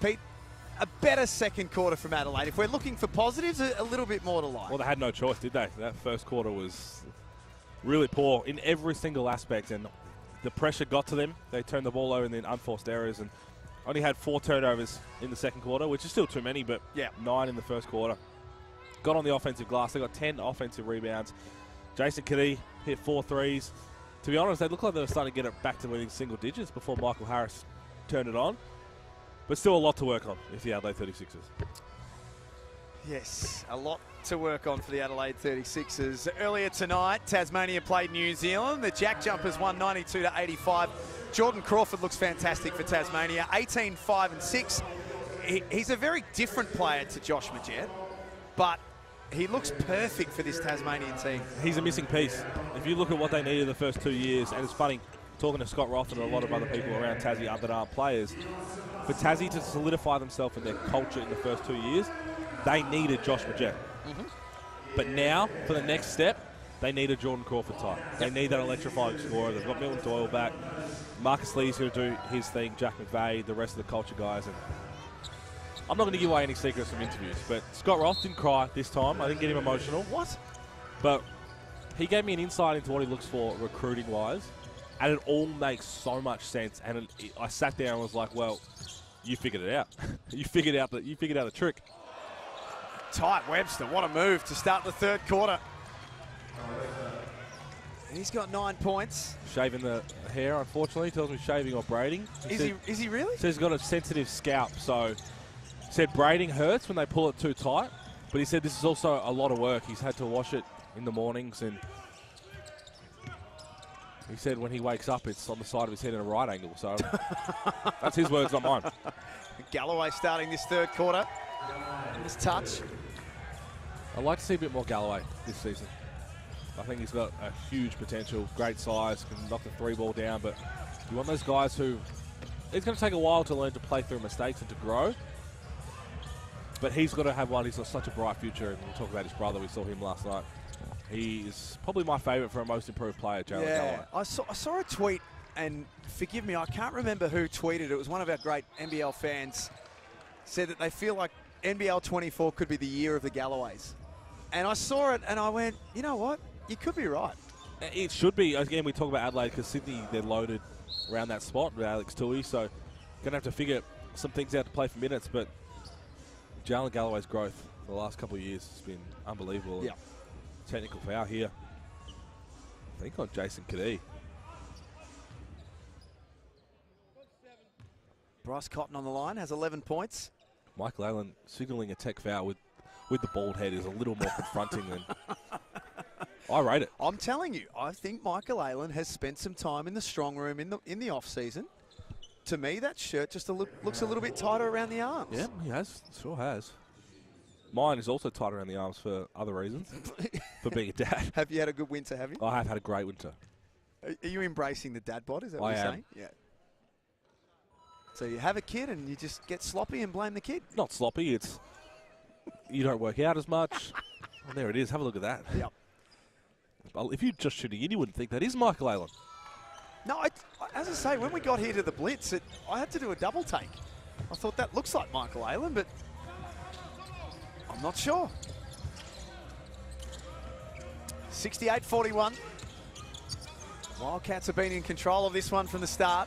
Pete, a better second quarter from Adelaide. If we're looking for positives, a little bit more to like. Well, they had no choice, did they? That first quarter was really poor in every single aspect, and the pressure got to them. They turned the ball over and then unforced errors, and only had 4 turnovers in the second quarter, which is still too many, but yeah, 9 in the first quarter. Got on the offensive glass. They got 10 offensive rebounds. Jason Kadee hit 4 threes. To be honest, they looked like they were starting to get it back to winning single digits before Michael Harris turned it on. But still a lot to work on if the Adelaide 36ers. Yes, a lot to work on for the Adelaide 36ers. Earlier tonight, Tasmania played New Zealand. The Jack Jumpers won 92-85. Jordan Crawford looks fantastic for Tasmania, 18-5-6. He's a very different player to Josh Majette, but he looks perfect for this Tasmanian team. He's a missing piece. If you look at what they needed the first 2 years, and it's funny, talking to Scott Roth and a lot of other people around Tassie that aren't players, for Tassie to solidify themselves in their culture in the first 2 years, they needed Josh Majette. But now, for the next step, they need a Jordan Crawford type. They need that electrifying scorer. They've got Milton Doyle back. Marcus Lee's going to do his thing. Jack McVeigh, the rest of the culture guys. And I'm not going to give away any secrets from interviews, but Scott Roth didn't cry this time. I didn't get him emotional. What? But he gave me an insight into what he looks for recruiting-wise, and it all makes so much sense. And I sat there and was like, well, you figured it out. You figured out the trick. Tight Webster, what a move to start the third quarter. He's got 9 points. Shaving the hair, unfortunately. Tells me shaving or braiding. Is he really? Says he's got a sensitive scalp, so said braiding hurts when they pull it too tight, but he said this is also a lot of work. He's had to wash it in the mornings, and he said when he wakes up it's on the side of his head in a right angle, so that's his words, not mine. Galloway starting this third quarter. This touch. I'd like to see a bit more Galloway this season. I think he's got a huge potential, great size, can knock the 3-ball down, but you want those guys who, it's going to take a while to learn to play through mistakes and to grow, but he's got to have one. He's got such a bright future, and we'll talk about his brother. We saw him last night. He is probably my favourite for a most improved player, Jalen Galloway. I saw a tweet, and forgive me, I can't remember who tweeted. It was one of our great NBL fans, said that they feel like NBL 24 could be the year of the Galloways. And I saw it, and I went, you know what? You could be right. It should be. Again, we talk about Adelaide because Sydney, they're loaded around that spot with Alex Tui, so going to have to figure some things out to play for minutes, but Jalen Galloway's growth for the last couple of years has been unbelievable. Yeah. Technical foul here, I think, on Jason Kadee. Bryce Cotton on the line, has 11 points. Michael Allen signalling a tech foul with the bald head is a little more confronting than I rate it. I'm telling you, I think Michael Allen has spent some time in the strong room in the off season. To me, that shirt just looks a little bit tighter around the arms. Yeah, he has. Sure has. Mine is also tight around the arms for other reasons, for being a dad. Have you had a good winter, have you? I have had a great winter. Are you embracing the dad bod? Is that what you're saying? Yeah. So you have a kid and you just get sloppy and blame the kid? Not sloppy, it's you don't work out as much. Oh, there it is. Have a look at that. Yep. If you're just shooting in, you wouldn't think that is Michael Allen. No, as I say, when we got here to the Blitz, I had to do a double take. I thought that looks like Michael Allen, but I'm not sure. 68-41. Wildcats have been in control of this one from the start.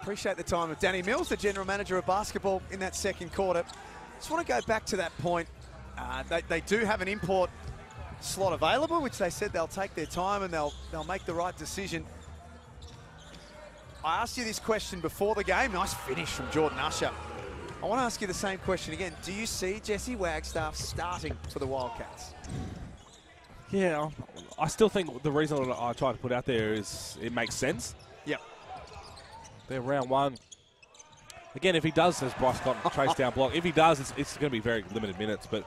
Appreciate the time of Danny Mills, the general manager of basketball, in that second quarter. Just want to go back to that point. They do have an import slot available, which they said they'll take their time and they'll make the right decision. I asked you this question before the game. Nice finish from Jordan Usher. I want to ask you the same question again. Do you see Jesse Wagstaff starting for the Wildcats? Yeah, I still think the reason I try to put out there is it makes sense. Yep. They're round one. Again, if he does, as Bryce Cotton chase down block, if he does, it's going to be very limited minutes. But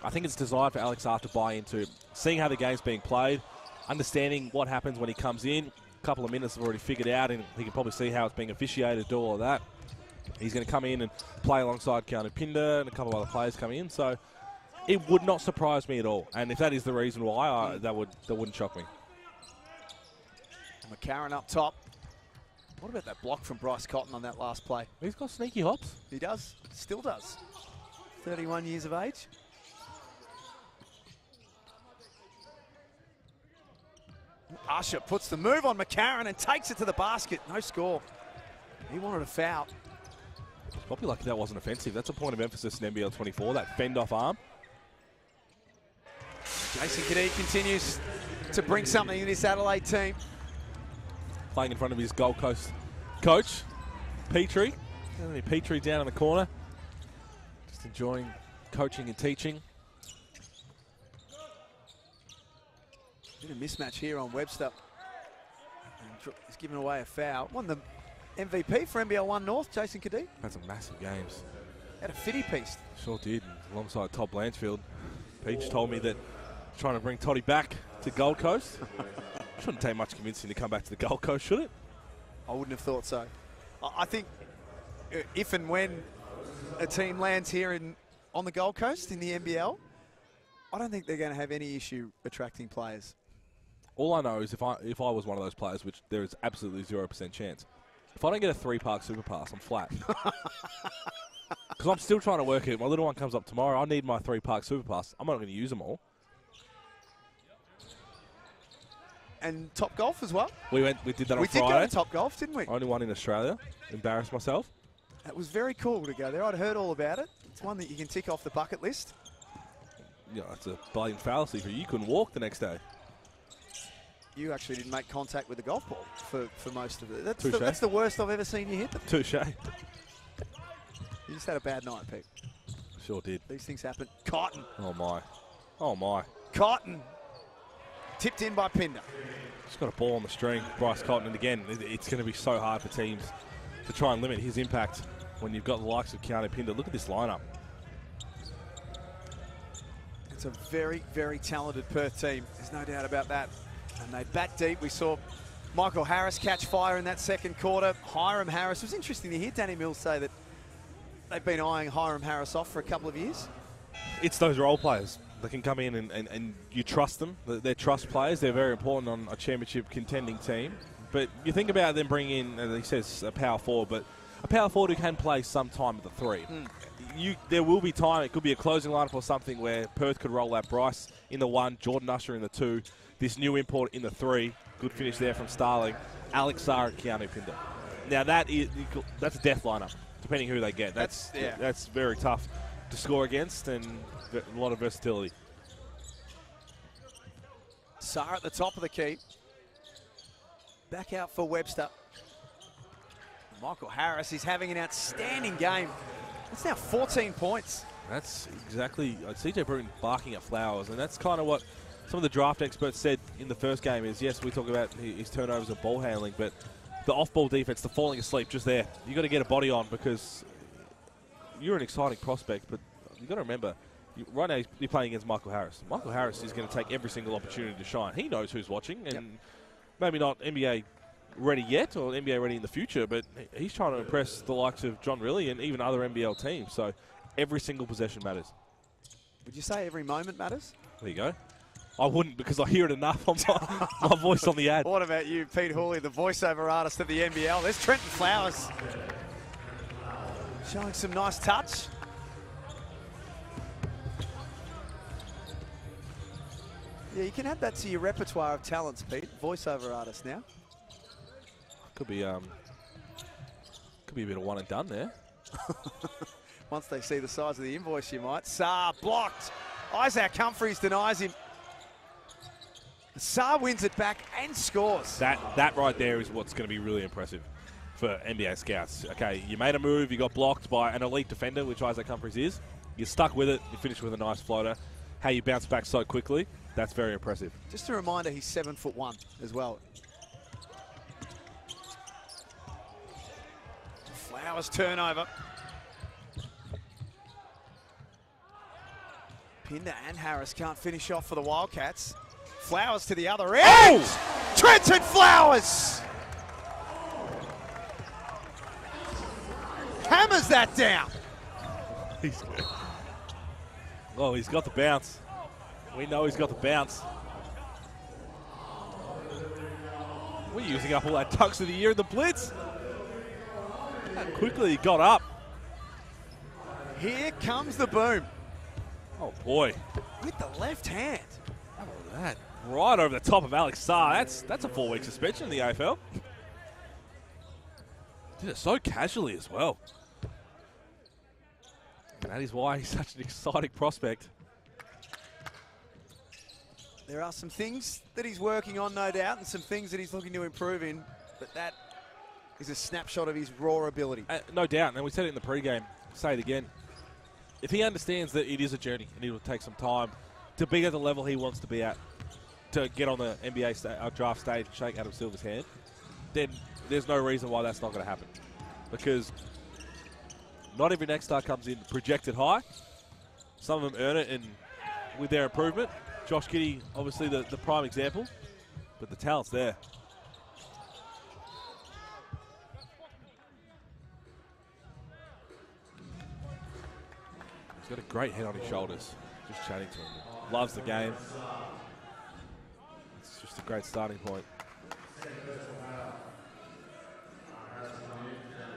I think it's designed for Alex R to buy into seeing how the game's being played, understanding what happens when he comes in, couple of minutes have already figured out, and he can probably see how it's being officiated, do all of that. He's going to come in and play alongside Keanu Pinder and a couple of other players coming in. So it would not surprise me at all. And if that is the reason why, that wouldn't shock me. McCarron up top. What about that block from Bryce Cotton on that last play? He's got sneaky hops. He does. Still does. 31 years of age. Usher puts the move on McCarron and takes it to the basket. No score. He wanted a foul. Probably lucky that wasn't offensive. That's a point of emphasis in NBL 24, that fend-off arm. Jason Kadee continues to bring something in this Adelaide team. Playing in front of his Gold Coast coach, Petrie. Petrie down in the corner. Just enjoying coaching and teaching. Bit of mismatch here on Webster. He's given away a foul. Won the MVP for NBL 1 North, Jason Kadee. Had some massive games. Had a fitty piece. Sure did, alongside Todd Blanchfield. Peach told me that trying to bring Toddy back to Gold Coast. Shouldn't take much convincing to come back to the Gold Coast, should it? I wouldn't have thought so. I think if and when a team lands here on the Gold Coast in the NBL, I don't think they're going to have any issue attracting players. All I know is if I was one of those players, which there is absolutely 0% chance, if I don't get a 3-park super pass, I'm flat. Because I'm still trying to work it. My little one comes up tomorrow. I need my 3-park super pass. I'm not going to use them all. And Top Golf as well. We did that on Friday. We did go to Top Golf, didn't we? Only one in Australia. Embarrassed myself. It was very cool to go there. I'd heard all about it. It's one that you can tick off the bucket list. Yeah, it's a blatant fallacy for you. You couldn't walk the next day. You actually didn't make contact with the golf ball for most of it. Touché. That's the worst I've ever seen you hit them. Touche. You just had a bad night, Pete. Sure did. These things happen. Cotton. Oh, my. Oh, my. Cotton. Tipped in by Pinder. Just got a ball on the string. Bryce Cotton. And again, it's going to be so hard for teams to try and limit his impact when you've got the likes of Keanu Pinder. Look at this lineup. It's a very, very talented Perth team. There's no doubt about that. And they bat deep. We saw Michael Harris catch fire in that second quarter. Hiram Harris. It was interesting to hear Danny Mills say that they've been eyeing Hiram Harris off for a couple of years. It's those role players that can come in and you trust them. They're trust players. They're very important on a championship contending team. But you think about them bringing in, as he says, a power forward, but a power forward who can play some time at the 3. There will be time. It could be a closing lineup or something where Perth could roll out Bryce in the 1, Jordan Usher in the 2, this new import in the 3. Good finish there from Starling, Alex Sarr and Keanu Pinder. Now that's a death lineup, depending who they get. That's very tough to score against and a lot of versatility. Sarr at the top of the key. Back out for Webster. Michael Harris is having an outstanding game. It's now 14 points. That's exactly CJ Bruton barking at flowers, and that's kind of what some of the draft experts said in the first game is, yes, we talk about his turnovers and ball handling, but the off-ball defense, the falling asleep just there. You've got to get a body on because you're an exciting prospect, but you've got to remember, right now you're playing against Michael Harris. Michael Harris is going to take every single opportunity to shine. He knows who's watching, and maybe not NBA ready yet or NBA ready in the future, but he's trying to impress the likes of John Riley and even other NBL teams. So every single possession matters. Would you say every moment matters? There you go. I wouldn't because I hear it enough on my voice on the ad. What about you, Pete Hooley, the voiceover artist of the NBL? There's Trenton Flowers showing some nice touch. Yeah, you can add that to your repertoire of talents, Pete. Voiceover artist now. Could be a bit of one and done there. Once they see the size of the invoice, you might. Sarr blocked. Isaac Humphries denies him. Sarr wins it back and scores. That right there is what's going to be really impressive for NBA scouts. Okay, you made a move, you got blocked by an elite defender, which Isaac Humphries is. You stuck with it, you finished with a nice floater. How you bounce back so quickly, that's very impressive. Just a reminder, he's 7'1" as well. Flowers turnover. Pinder and Harris can't finish off for the Wildcats. Flowers to the other end. Trenton Flowers hammers that down. Well, he's got the bounce. We know he's got the bounce. We're using up all that tucks of the year in the Blitz. How quickly he got up. Here comes the boom. Oh, boy. With the left hand. How about that? Right over the top of Alex Sarr. That's a 4-week suspension in the AFL. Did it so casually as well. And that is why he's such an exciting prospect. There are some things that he's working on, no doubt, and some things that he's looking to improve in, but that is a snapshot of his raw ability. No doubt, and we said it in the pregame, say it again. If he understands that it is a journey and it will take some time to be at the level he wants to be at, to get on the NBA draft stage and shake Adam Silver's hand, then there's no reason why that's not going to happen. Because not every next star comes in projected high. Some of them earn it and with their improvement. Josh Giddey, obviously the prime example, but the talent's there. He's got a great head on his shoulders, just chatting to him. Loves the game. It's just a great starting point.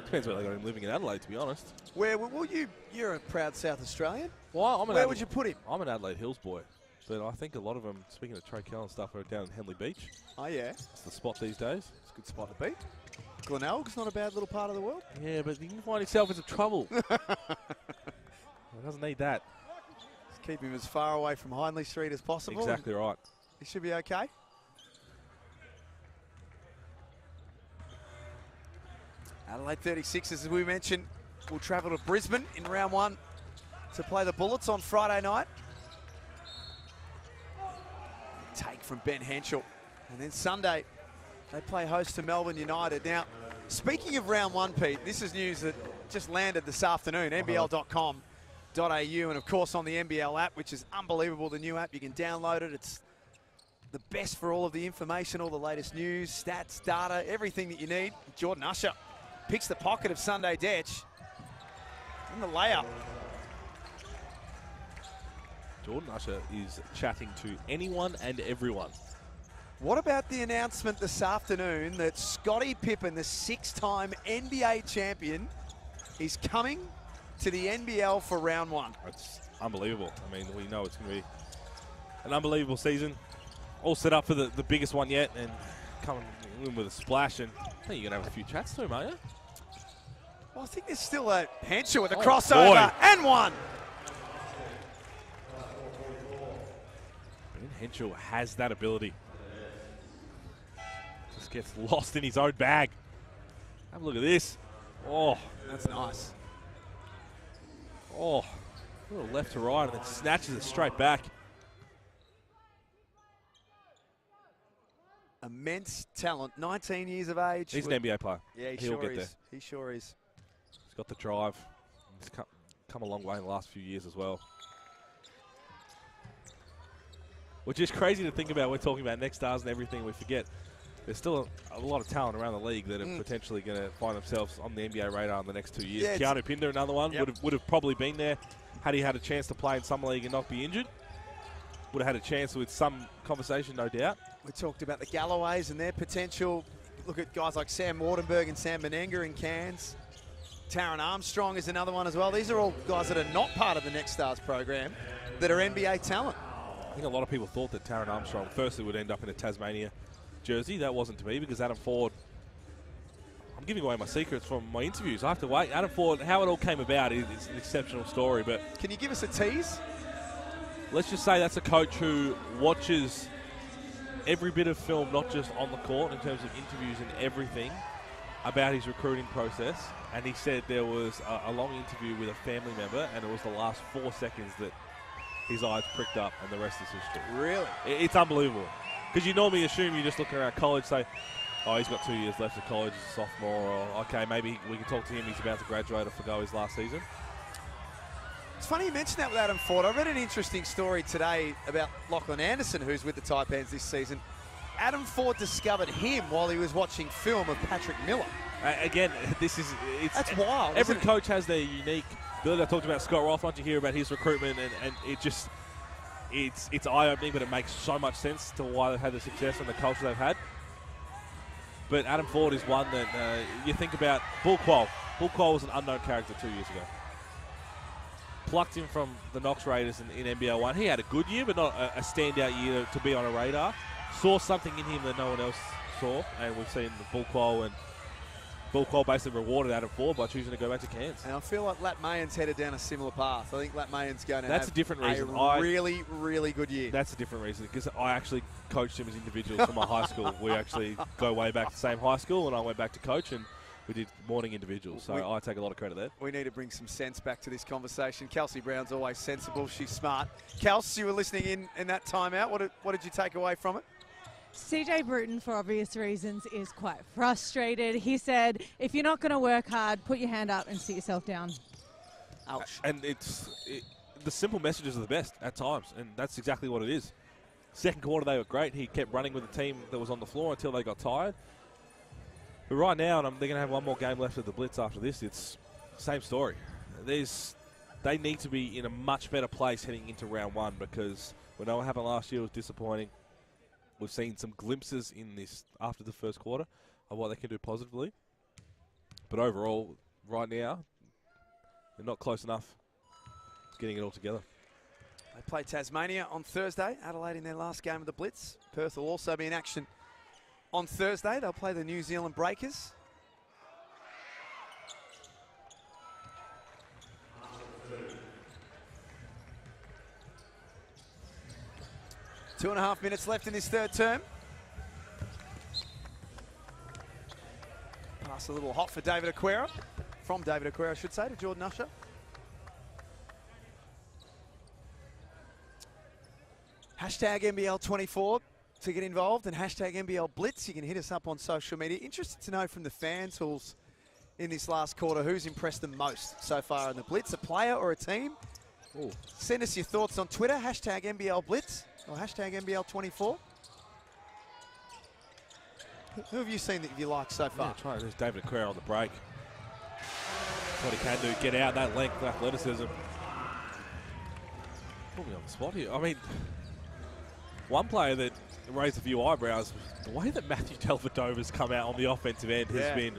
Depends where they got him living in Adelaide, to be honest. Where, well, you're a proud South Australian. Well, Where would you put him? I'm an Adelaide Hills boy. But I think a lot of them, speaking of Trey Kell and stuff, are down in Henley Beach. Oh, yeah. It's the spot these days. It's a good spot to be. Glenelg's not a bad little part of the world. Yeah, but you can find yourself in some trouble. It doesn't need that. Just keep him as far away from Hindley Street as possible. Exactly right. He should be okay. Adelaide 36ers, as we mentioned, will travel to Brisbane in round one to play the Bullets on Friday night. Take from Ben Henschel. And then Sunday, they play host to Melbourne United. Now, speaking of round one, Pete, this is news that just landed this afternoon, nbl.com.au, and of course on the NBL app, which is unbelievable, the new app. You can download it. It's the best for all of the information, all the latest news, stats, data, everything that you need. Jordan Usher picks the pocket of Sunday Dech in the layup. Jordan Usher is chatting to anyone and everyone. What about the announcement this afternoon that Scottie Pippen, the 6-time NBA champion, is coming to the NBL for round one? It's unbelievable. I mean, we know it's going to be an unbelievable season. All set up for the biggest one yet, and coming in with a splash. And I think you're going to have a few chats to him, are you? Well, I think there's still a Henschel with a crossover, boy. and one. Henschel has that ability. Just gets lost in his own bag. Have a look at this. Oh, that's nice. Oh, a little left to right and then snatches it straight back. Immense talent, 19 years of age. He's an NBA player. Yeah, He'll get there. He sure is. He's got the drive. He's come a long way in the last few years as well. Which is crazy to think about. We're talking about next stars and everything. We forget there's still a lot of talent around the league that are potentially going to find themselves on the NBA radar in the next 2 years. Yeah, Keanu Pinder, another one, would have probably been there had he had a chance to play in summer league and not be injured. Would have had a chance with some conversation, no doubt. We talked about the Galloways and their potential. Look at guys like Sam Wardenberg and Sam Menenga in Cairns. Taron Armstrong is another one as well. These are all guys that are not part of the Next Stars program that are NBA talent. I think a lot of people thought that Taron Armstrong firstly would end up in a Tasmania jersey. That wasn't to be because Adam Ford, I'm giving away my secrets from my interviews. I have to wait. Adam Ford, how it all came about is an exceptional story. But can you give us a tease? Let's just say that's a coach who watches every bit of film, not just on the court, in terms of interviews and everything about his recruiting process. And he said there was a long interview with a family member, and it was the last 4 seconds that his eyes pricked up, and the rest is history. Really? It's unbelievable. Because you normally assume you're just looking around college, say, oh, he's got 2 years left of college, he's a sophomore, or okay, maybe we can talk to him, he's about to graduate or forgo his last season. It's funny you mentioned that with Adam Ford. I read an interesting story today about Lachlan Anderson, who's with the Taipans this season. Adam Ford discovered him while he was watching film of Patrick Miller. Again, that's wild. Every coach has their unique ability. I talked about Scott Roth. Once you hear about his recruitment, and it's eye-opening, but it makes so much sense to why they've had the success and the culture they've had. But Adam Ford is one that you think about. Bull Quoll. Bull Quoll was an unknown character 2 years ago. Plucked him from the Knox Raiders in NBL 1. He had a good year, but not a standout year to be on a radar. Saw something in him that no one else saw, and we've seen the Bull Quoll, and Bull Quoll basically rewarded Adam Ford by choosing to go back to Cairns. And I feel like Lat Mayen's headed down a similar path. I think Lat Mayen's going to have a different reason. Really, really good year. That's a different reason, because I actually coached him as individuals from my high school. We actually go way back to the same high school, and I went back to coach, and we did morning individuals, so I take a lot of credit there. We need to bring some sense back to this conversation. Kelsey Brown's always sensible. She's smart. Kels, you were listening in that timeout. What did you take away from it? CJ Bruton, for obvious reasons, is quite frustrated. He said, if you're not going to work hard, put your hand up and sit yourself down. Ouch. And the simple messages are the best at times, and that's exactly what it is. Second quarter, they were great. He kept running with the team that was on the floor until they got tired. But right now, and they're going to have one more game left of the Blitz after this, it's the same story. They need to be in a much better place heading into round one, because we know what happened last year was disappointing. We've seen some glimpses in this after the first quarter of what they can do positively. But overall, right now, they're not close enough to getting it all together. They play Tasmania on Thursday. Adelaide in their last game of the Blitz. Perth will also be in action on Thursday. They'll play the New Zealand Breakers. Two and a half minutes left in this third term. Pass a little hot for David Aquera. From David Aquera, I should say, to Jordan Usher. Hashtag NBL24 to get involved, and hashtag NBL Blitz. You can hit us up on social media. Interested to know from the fan tools in this last quarter who's impressed them most so far in the Blitz, a player or a team? Ooh. Send us your thoughts on Twitter, hashtag NBL Blitz or hashtag NBL24. Who have you seen that you like so far? Yeah, there's David Aquera on the break. That's what he can do, get out that length, athleticism. Put me on the spot here. I mean, one player that raised a few eyebrows, the way that Matthew Delvedova's come out on the offensive end has been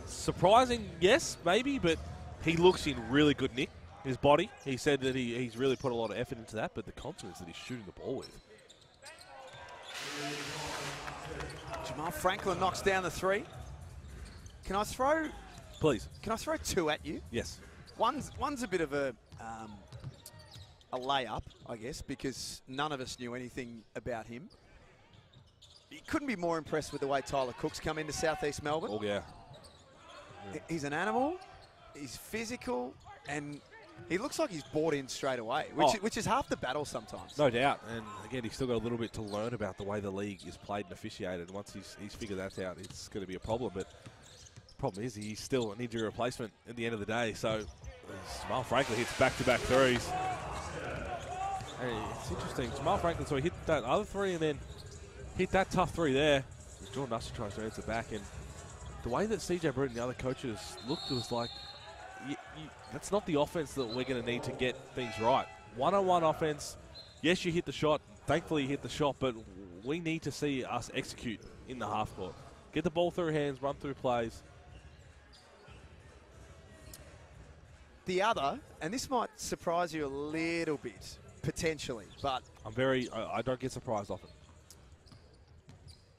surprising, yes, maybe, but he looks in really good nick, his body. He said that he's really put a lot of effort into that, but the confidence that he's shooting the ball with. Jamal Franklin knocks down the three. Can I throw? Please. Can I throw two at you? Yes. One's a bit of a layup, I guess, because none of us knew anything about him. You couldn't be more impressed with the way Tyler Cook's come into Southeast Melbourne. Oh, yeah. He's an animal, he's physical, and he looks like he's bought in straight away, which is half the battle sometimes. No doubt. And, again, he's still got a little bit to learn about the way the league is played and officiated. Once he's figured that out, it's going to be a problem. But the problem is he's still an injury replacement at the end of the day. So Jamal Franklin hits back-to-back threes. And it's interesting. Jamal Franklin, so he hit that other three and then hit that tough three there. Jordan Usher tries to answer back. And the way that CJ Bruton and the other coaches looked, it was like, that's not the offense that we're going to need to get things right. One-on-one offense, yes, you hit the shot. Thankfully, you hit the shot, but we need to see us execute in the half court. Get the ball through hands, run through plays. The other, and this might surprise you a little bit, potentially, but I don't get surprised often.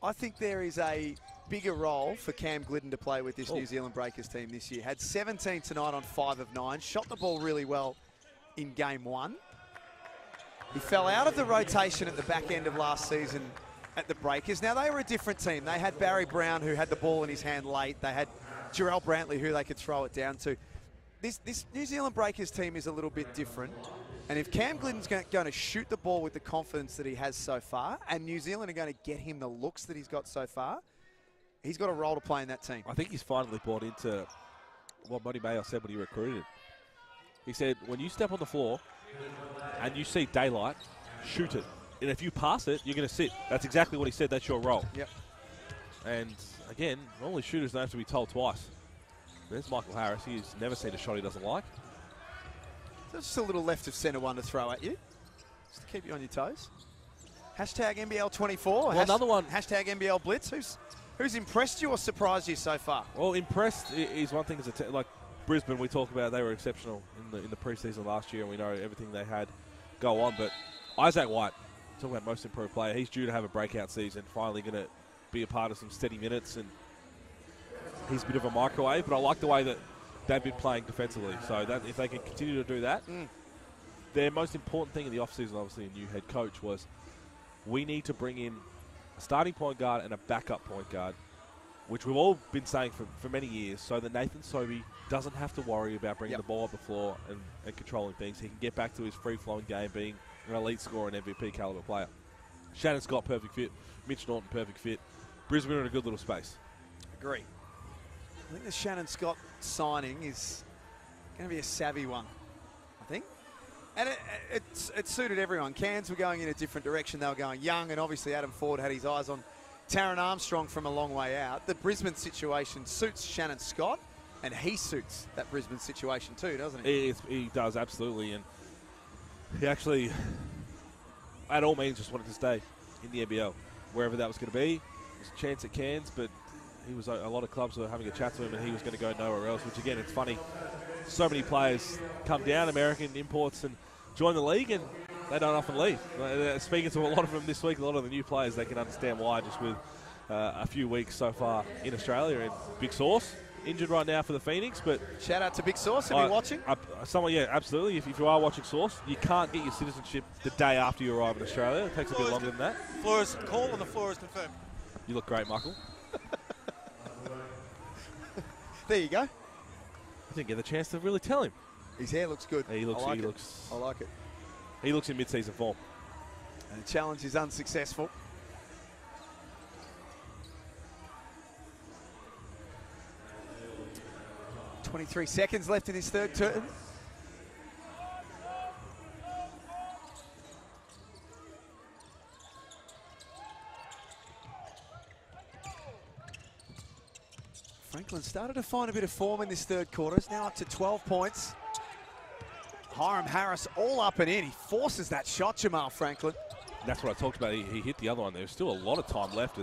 I think there is a bigger role for Cam Glidden to play with this New Zealand Breakers team this year. Had 17 tonight on 5 of 9. Shot the ball really well in game 1. He fell out of the rotation at the back end of last season at the Breakers. Now, they were a different team. They had Barry Brown, who had the ball in his hand late. They had Jarrell Brantley, who they could throw it down to. This New Zealand Breakers team is a little bit different. And if Cam Glidden's going to shoot the ball with the confidence that he has so far, and New Zealand are going to get him the looks that he's got so far, he's got a role to play in that team. I think he's finally bought into what Monty Mayo said when he recruited him. He said, when you step on the floor and you see daylight, shoot it. And if you pass it, you're going to sit. That's exactly what he said. That's your role. Yep. And again, normally shooters don't have to be told twice. There's Michael Harris. He's never seen a shot he doesn't like. So just a little left of centre one to throw at you, just to keep you on your toes. Hashtag NBL 24. Well, another one. Hashtag NBL Blitz. Who's impressed you or surprised you so far? Well, impressed is one thing. Like Brisbane, we talk about they were exceptional in the preseason last year, and we know everything they had go on. But Isaac White, talking about most improved player, he's due to have a breakout season. Finally going to be a part of some steady minutes, and he's a bit of a microwave. But I like the way that they've been playing defensively. So that if they can continue to do that, their most important thing in the offseason, obviously a new head coach, was we need to bring in a starting point guard and a backup point guard, which we've all been saying for many years, so that Nathan Sobey doesn't have to worry about bringing the ball up the floor and controlling things. He can get back to his free-flowing game, being an elite scorer and MVP caliber player. Shannon Scott, perfect fit. Mitch Norton, perfect fit. Brisbane are in a good little space. Agree. I think the Shannon Scott signing is going to be a savvy one, I think. And it suited everyone. Cairns were going in a different direction. They were going young, and obviously Adam Ford had his eyes on Taron Armstrong from a long way out. The Brisbane situation suits Shannon Scott, and he suits that Brisbane situation too, doesn't he? He does, absolutely. And he actually, at all means, just wanted to stay in the NBL, wherever that was going to be. There's a chance at Cairns, but a lot of clubs were having a chat to him, and he was going to go nowhere else, which, again, it's funny. So many players come down, American imports, and join the league, and they don't often leave. Speaking to a lot of them this week, a lot of the new players, they can understand why, just with a few weeks so far in Australia. And Big Sauce, injured right now for the Phoenix, but... Shout out to Big Sauce, are you watching? Yeah, absolutely. If you are watching Sauce, you can't get your citizenship the day after you arrive in Australia. It takes a bit longer than that. Floor is called and the floor is confirmed. You look great, Michael. There you go. I didn't get the chance to really tell him. His hair looks good. I like it. He looks in mid-season form. And the challenge is unsuccessful. .23 seconds left in his third turn. Franklin started to find a bit of form in this third quarter. He's now up to 12 points. Hiram Harris all up and in. He forces that shot, Jamal Franklin. That's what I talked about. He hit the other one. There's still a lot of time left.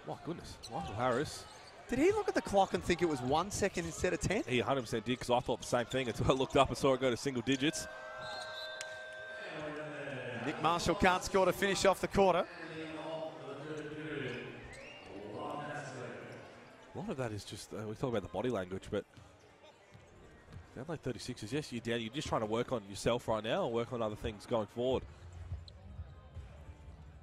My goodness, Michael Harris. Did he look at the clock and think it was 1 second instead of 10? He 100% did, because I thought the same thing until I looked up and saw it go to single digits. Nick Marshall can't score to finish off the quarter. A lot of that is just, we talk about the body language, but the Adelaide 36ers, yes, you're down. You're just trying to work on yourself right now and work on other things going forward.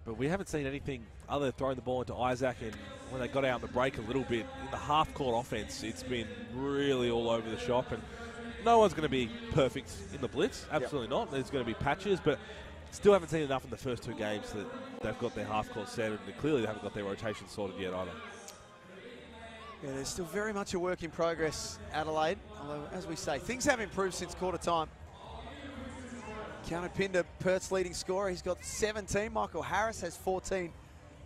But we haven't seen anything other than throwing the ball into Isaac, and when they got out on the break a little bit, in the half-court offense, it's been really all over the shop, and no one's going to be perfect in the Blitz. Absolutely not. There's going to be patches, but still haven't seen enough in the first two games that they've got their half-court set, and clearly they haven't got their rotation sorted yet either. Yeah, there's still very much a work in progress, Adelaide. Although, as we say, things have improved since quarter time. Keanu Pinder, Perth's leading scorer. He's got 17. Michael Harris has 14.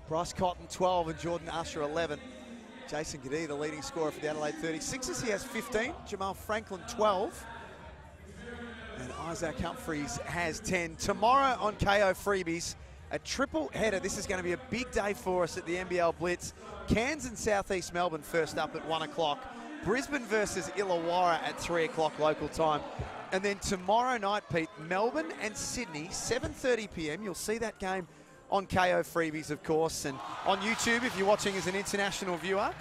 Bryce Cotton, 12. And Jordan Usher, 11. Jason Giddy, the leading scorer for the Adelaide 36ers. He has 15. Jamal Franklin, 12. And Isaac Humphries has 10. Tomorrow on KO Freebies, a triple header. This is going to be a big day for us at the NBL Blitz. Cairns and South East Melbourne first up at 1 o'clock. Brisbane versus Illawarra at 3 o'clock local time. And then tomorrow night, Pete, Melbourne and Sydney, 7:30 p.m. You'll see that game on KO Freebies, of course, and on YouTube if you're watching as an international viewer.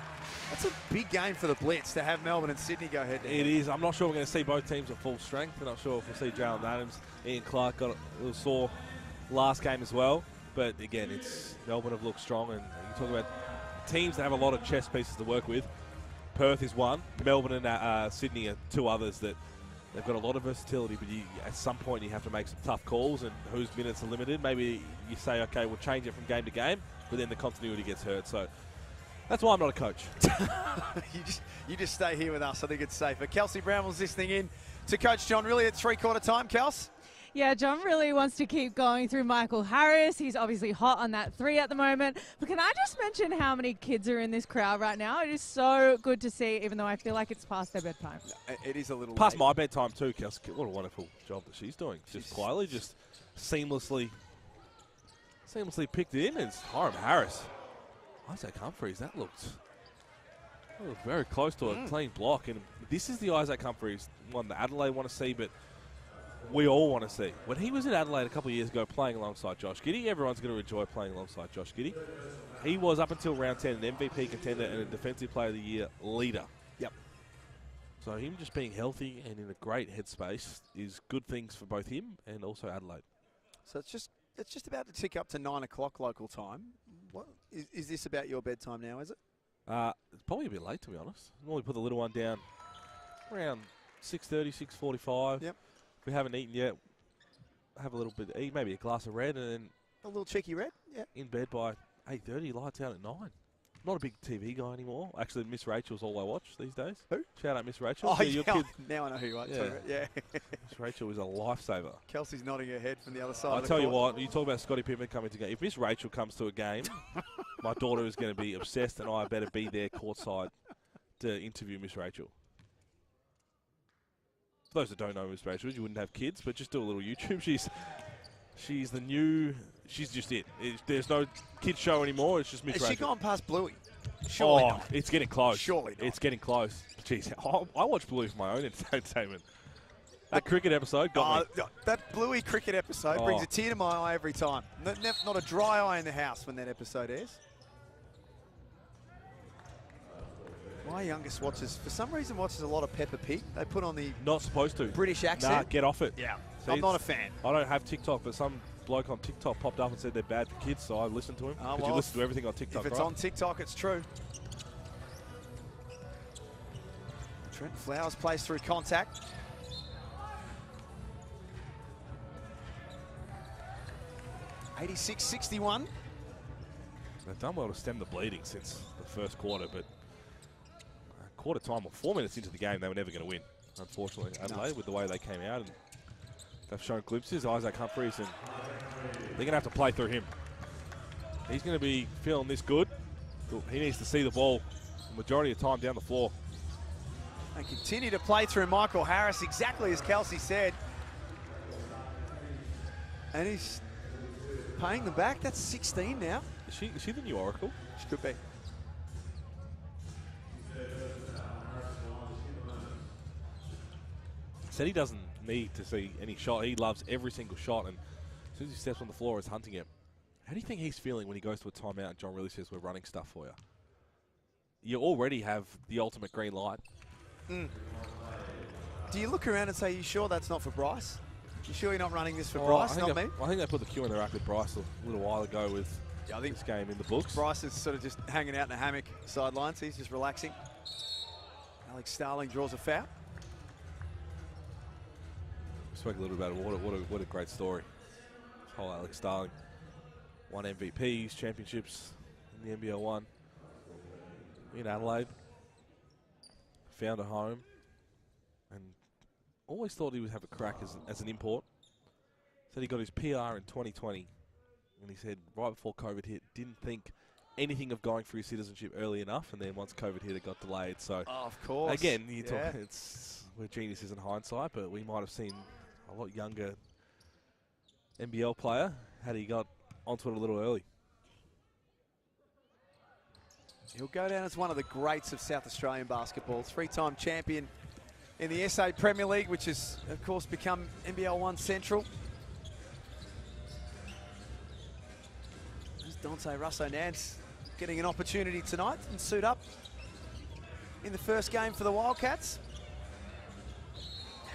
That's a big game for the Blitz to have Melbourne and Sydney go head-to-head. It is. I'm not sure we're going to see both teams at full strength. I'm not sure if we'll see Jalen Adams. Ian Clark got a little sore last game as well. But again, it's Melbourne have looked strong, and you talk about teams that have a lot of chess pieces to work with. Perth is one. Melbourne and Sydney are two others that they've got a lot of versatility, but at some point you have to make some tough calls, and whose minutes are limited. Maybe you say, okay, we'll change it from game to game, but then the continuity gets hurt. So that's why I'm not a coach. you just stay here with us. I think it's safer. Kelsey Brown was listening in to Coach John Rillie at three-quarter time. Kels? Yeah, John really wants to keep going through Michael Harris. He's obviously hot on that 3 at the moment. But can I just mention how many kids are in this crowd right now? It is so good to see, even though I feel like it's past their bedtime. It is a little Past late. my bedtime too, Kelsey. What a wonderful job that she's doing. Just quietly, just seamlessly picked it in. It's Hiram Harris. Isaac Humphries, that looked very close to a clean block. And this is the Isaac Humphries one that Adelaide want to see, but we all want to see. When he was in Adelaide a couple of years ago playing alongside Josh Giddey, everyone's going to enjoy playing alongside Josh Giddey. He was, up until round 10, an MVP contender and a Defensive Player of the Year leader. Yep. So him just being healthy and in a great headspace is good things for both him and also Adelaide. So it's just about to tick up to 9 o'clock local time. What is this about your bedtime now, is it? It's probably a bit late, to be honest. Normally put the little one down around 6:30, 6:45. Yep. If we haven't eaten yet, have a little bit to eat, maybe a glass of red, and then A little cheeky red? Yeah. in bed by 8:30, lights out at 9. Not a big TV guy anymore. Actually, Miss Rachel's all I watch these days. Who? Shout out Miss Rachel. Oh, your kid. now I know who you are. Yeah. Yeah. Miss Rachel is a lifesaver. Kelsey's nodding her head from the other side I'll of the tell you court. what, you talk about Scotty Pittman coming to game. If Miss Rachel comes to a game, my daughter is going to be obsessed, and I better be there courtside to interview Miss Rachel. For those that don't know Miss Rachel, you wouldn't have kids, but just do a little YouTube. She's the new. She's just it. There's no kids show anymore. It's just Miss Rachel. Has she gone past Bluey? Surely not. It's getting close. Surely not. It's getting close. Jeez, I watch Bluey for my own entertainment. That cricket episode got me. That Bluey cricket episode brings a tear to my eye every time. Not a dry eye in the house when that episode airs. My youngest watches, for some reason, watches a lot of Peppa Pig. They put on the Not supposed to. British accent. Nah, get off it. Yeah. See, I'm not a fan. I don't have TikTok, but some bloke on TikTok popped up and said they're bad for kids, so I listened to him. Oh, Because well, you listen to everything on TikTok, If it's right? on TikTok, it's true. Trent Flowers plays through contact. (86-61). They've done well to stem the bleeding since the first quarter, but quarter time or 4 minutes into the game, they were never going to win, unfortunately. Adelaide, with the way they came out, and they've shown glimpses. Isaac Humphries, and they're going to have to play through him. He's going to be feeling this good. He needs to see the ball the majority of the time down the floor. They continue to play through Michael Harris, exactly as Kelsey said. And he's paying them back. That's 16 now. Is she the new Oracle? She could be. Said he doesn't need to see any shot. He loves every single shot, and as soon as he steps on the floor, it's hunting him. How do you think he's feeling when he goes to a timeout and John really says, we're running stuff for you? You already have the ultimate green light. Do you look around and say, you sure that's not for Bryce? You sure you're not running this for Bryce, not me? I think they put the cue in the rack with Bryce a little while ago with this game in the books. Bryce is sort of just hanging out in a hammock sidelines. He's just relaxing. Alex Starling draws a foul. We spoke a little bit about it. What a great story. This whole Alex Starling. Won MVPs, championships in the NBL 1 in Adelaide. Found a home and always thought he would have a crack as an import. Said he got his PR in 2020, and he said right before COVID hit, didn't think anything of going for his citizenship early enough, and then once COVID hit, it got delayed. So, of course, again, you talk, we're geniuses in hindsight, but we might have seen a lot younger NBL player had he got onto it a little early. He'll go down as one of the greats of South Australian basketball. Three-time champion in the SA Premier League, which has, of course, become NBL 1 Central. There's Dante Russo-Nance getting an opportunity tonight and suit up in the first game for the Wildcats.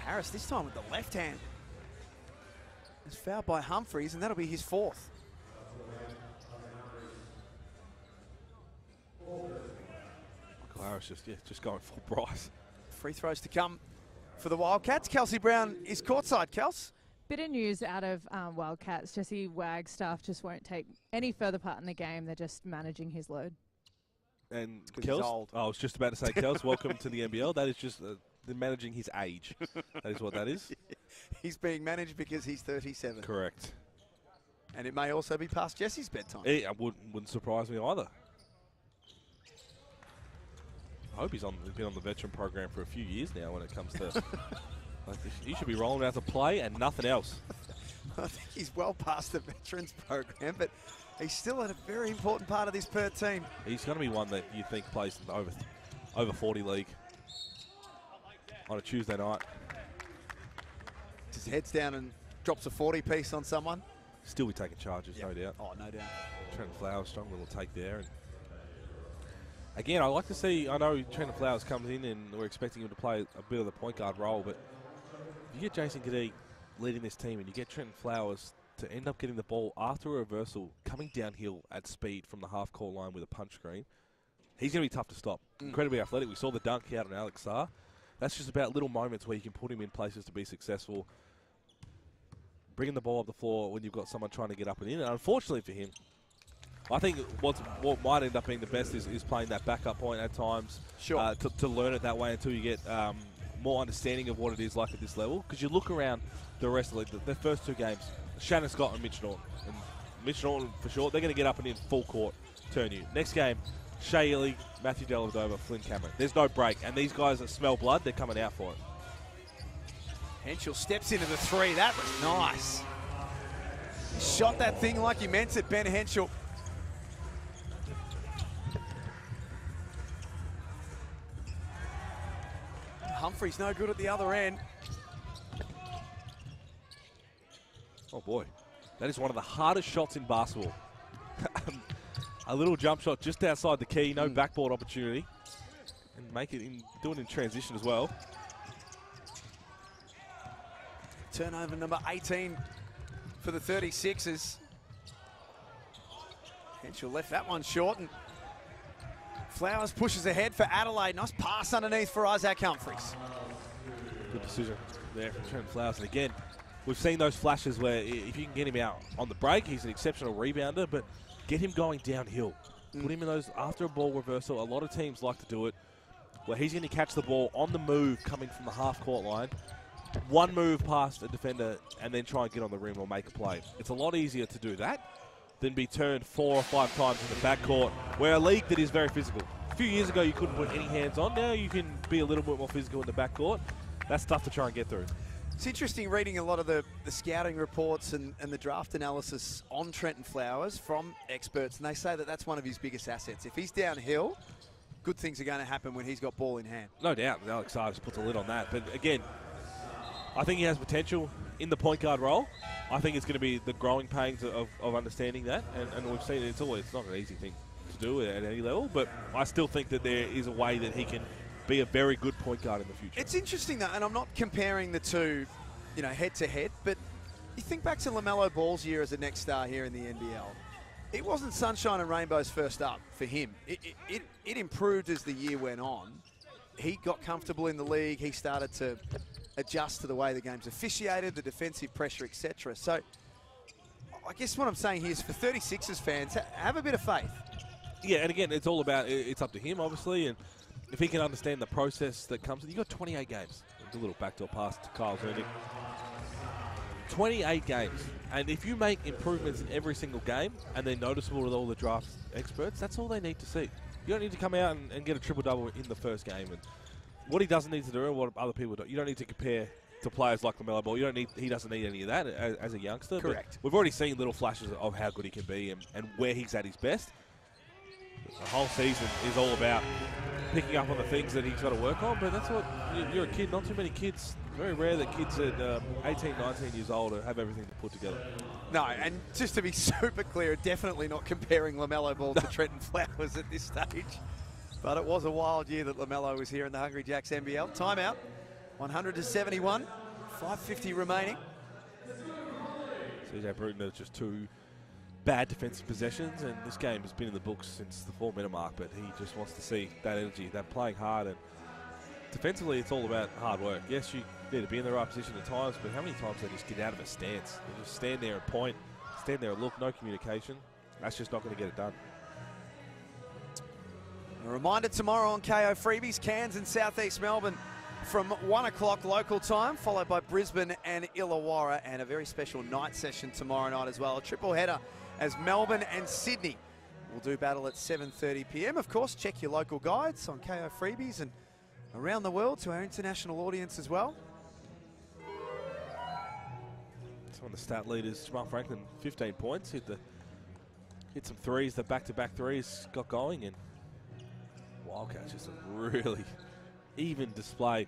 Harris this time with the left hand. It's fouled by Humphries, and that'll be his fourth. Michael Harris just going full Bryce. Free throws to come for the Wildcats. Kelsey Brown is courtside, Kels. Bit of news out of Wildcats. Jesse Wagstaff just won't take any further part in the game. They're just managing his load. And he's Kels, old. I was just about to say, Kels, welcome to the NBL. That is just managing his age. That is what that is. He's being managed because he's 37. Correct. And it may also be past Jesse's bedtime. It wouldn't surprise me either. I hope he's been on the veteran program for a few years now when it comes to... like, he should be rolling out to play and nothing else. I think he's well past the veterans program, but he's still a very important part of this Perth team. He's going to be one that you think plays in the over 40 league on a Tuesday night. Just heads down and drops a 40 piece on someone. Still be taking charges, no doubt. Oh, no doubt. Trenton Flowers, strong little take there. And again, I like to see, I know Trenton Flowers comes in and we're expecting him to play a bit of the point guard role, but if you get Jason Cadee leading this team and you get Trenton Flowers to end up getting the ball after a reversal, coming downhill at speed from the half-court line with a punch screen, he's going to be tough to stop. Incredibly athletic. We saw the dunk out on Alex Sarr. That's just about little moments where you can put him in places to be successful. Bringing the ball up the floor when you've got someone trying to get up and in. And unfortunately for him, I think what might end up being the best is playing that backup point at times. Sure. To learn it that way until you get more understanding of what it is like at this level. Because you look around the rest of the first two games, Shannon Scott and Mitch Norton. And Mitch Norton, for sure, they're going to get up and in full court, turn you. Next game, Shea Ely, Matthew Dellavedova, Flynn Cameron. There's no break. And these guys that smell blood, they're coming out for it. Henschel steps into the three. That was nice. Shot that thing like he meant it, Ben Henschel. Humphrey's no good at the other end. Oh boy, that is one of the hardest shots in basketball. A little jump shot just outside the key, no backboard opportunity. And do it in transition as well. Turnover number 18 for the 36ers. Henschel left that one short, and Flowers pushes ahead for Adelaide. Nice pass underneath for Isaac Humphries. Good decision there from Trent Flowers. And again, we've seen those flashes where if you can get him out on the break, he's an exceptional rebounder, but get him going downhill. Put him in those after a ball reversal. A lot of teams like to do it, where he's going to catch the ball on the move coming from the half-court line. One move past a defender and then try and get on the rim or make a play. It's a lot easier to do that than be turned 4 or 5 times in the backcourt, where a league that is very physical. A few years ago, you couldn't put any hands on. Now you can be a little bit more physical in the backcourt. That's tough to try and get through. It's interesting reading a lot of the scouting reports and the draft analysis on Trenton Flowers from experts, and they say that that's one of his biggest assets. If he's downhill, good things are going to happen when he's got ball in hand. No doubt. Alex Sarr just puts a lid on that. But again, I think he has potential in the point guard role. I think it's going to be the growing pains of understanding that. And we've seen it's not an easy thing to do at any level. But I still think that there is a way that he can be a very good point guard in the future. It's interesting, though, and I'm not comparing the two, head-to-head, but you think back to LaMelo Ball's year as a next star here in the NBL. It wasn't sunshine and rainbows first up for him. It improved as the year went on. He got comfortable in the league. He started to adjust to the way the game's officiated, the defensive pressure, etc. So I guess what I'm saying here is for 36ers fans, have a bit of faith. Yeah, and again, it's all about, it's up to him, obviously, and if he can understand the process that comes, you've got 28 games. A little backdoor pass to Kyle Zernick. 28 games. And if you make improvements in every single game and they're noticeable with all the draft experts, that's all they need to see. You don't need to come out and get a triple-double in the first game. And what he doesn't need to do and what other people do, you don't need to compare to players like LaMelo Ball. He doesn't need any of that as a youngster. Correct. But we've already seen little flashes of how good he can be and where he's at his best. The whole season is all about picking up on the things that he's got to work on, but that's what, you're a kid, not too many kids, very rare that kids at 18, 19 years old have everything to put together. No, and just to be super clear, definitely not comparing LaMelo Ball to Trenton Flowers at this stage, but it was a wild year that LaMelo was here in the Hungry Jacks NBL. Timeout, 100-71, 5:50 remaining. CJ Bruton has just 2 bad defensive possessions, and this game has been in the books since the 4-minute mark, but he just wants to see that energy, that playing hard, and defensively it's all about hard work. Yes, you need to be in the right position at times, but how many times they just get out of a stance? They just stand there and point, stand there and look, no communication. That's just not going to get it done. A reminder tomorrow on KO Freebies, Cairns and Southeast Melbourne from 1 o'clock local time, followed by Brisbane and Illawarra, and a very special night session tomorrow night as well. A triple header as Melbourne and Sydney will do battle at 7:30 p.m. Of course, check your local guides on KO Freebies and around the world to our international audience as well. Some of the stat leaders, Jamal Franklin, 15 points, hit some threes, the back-to-back threes got going, and Wildcats just a really even display.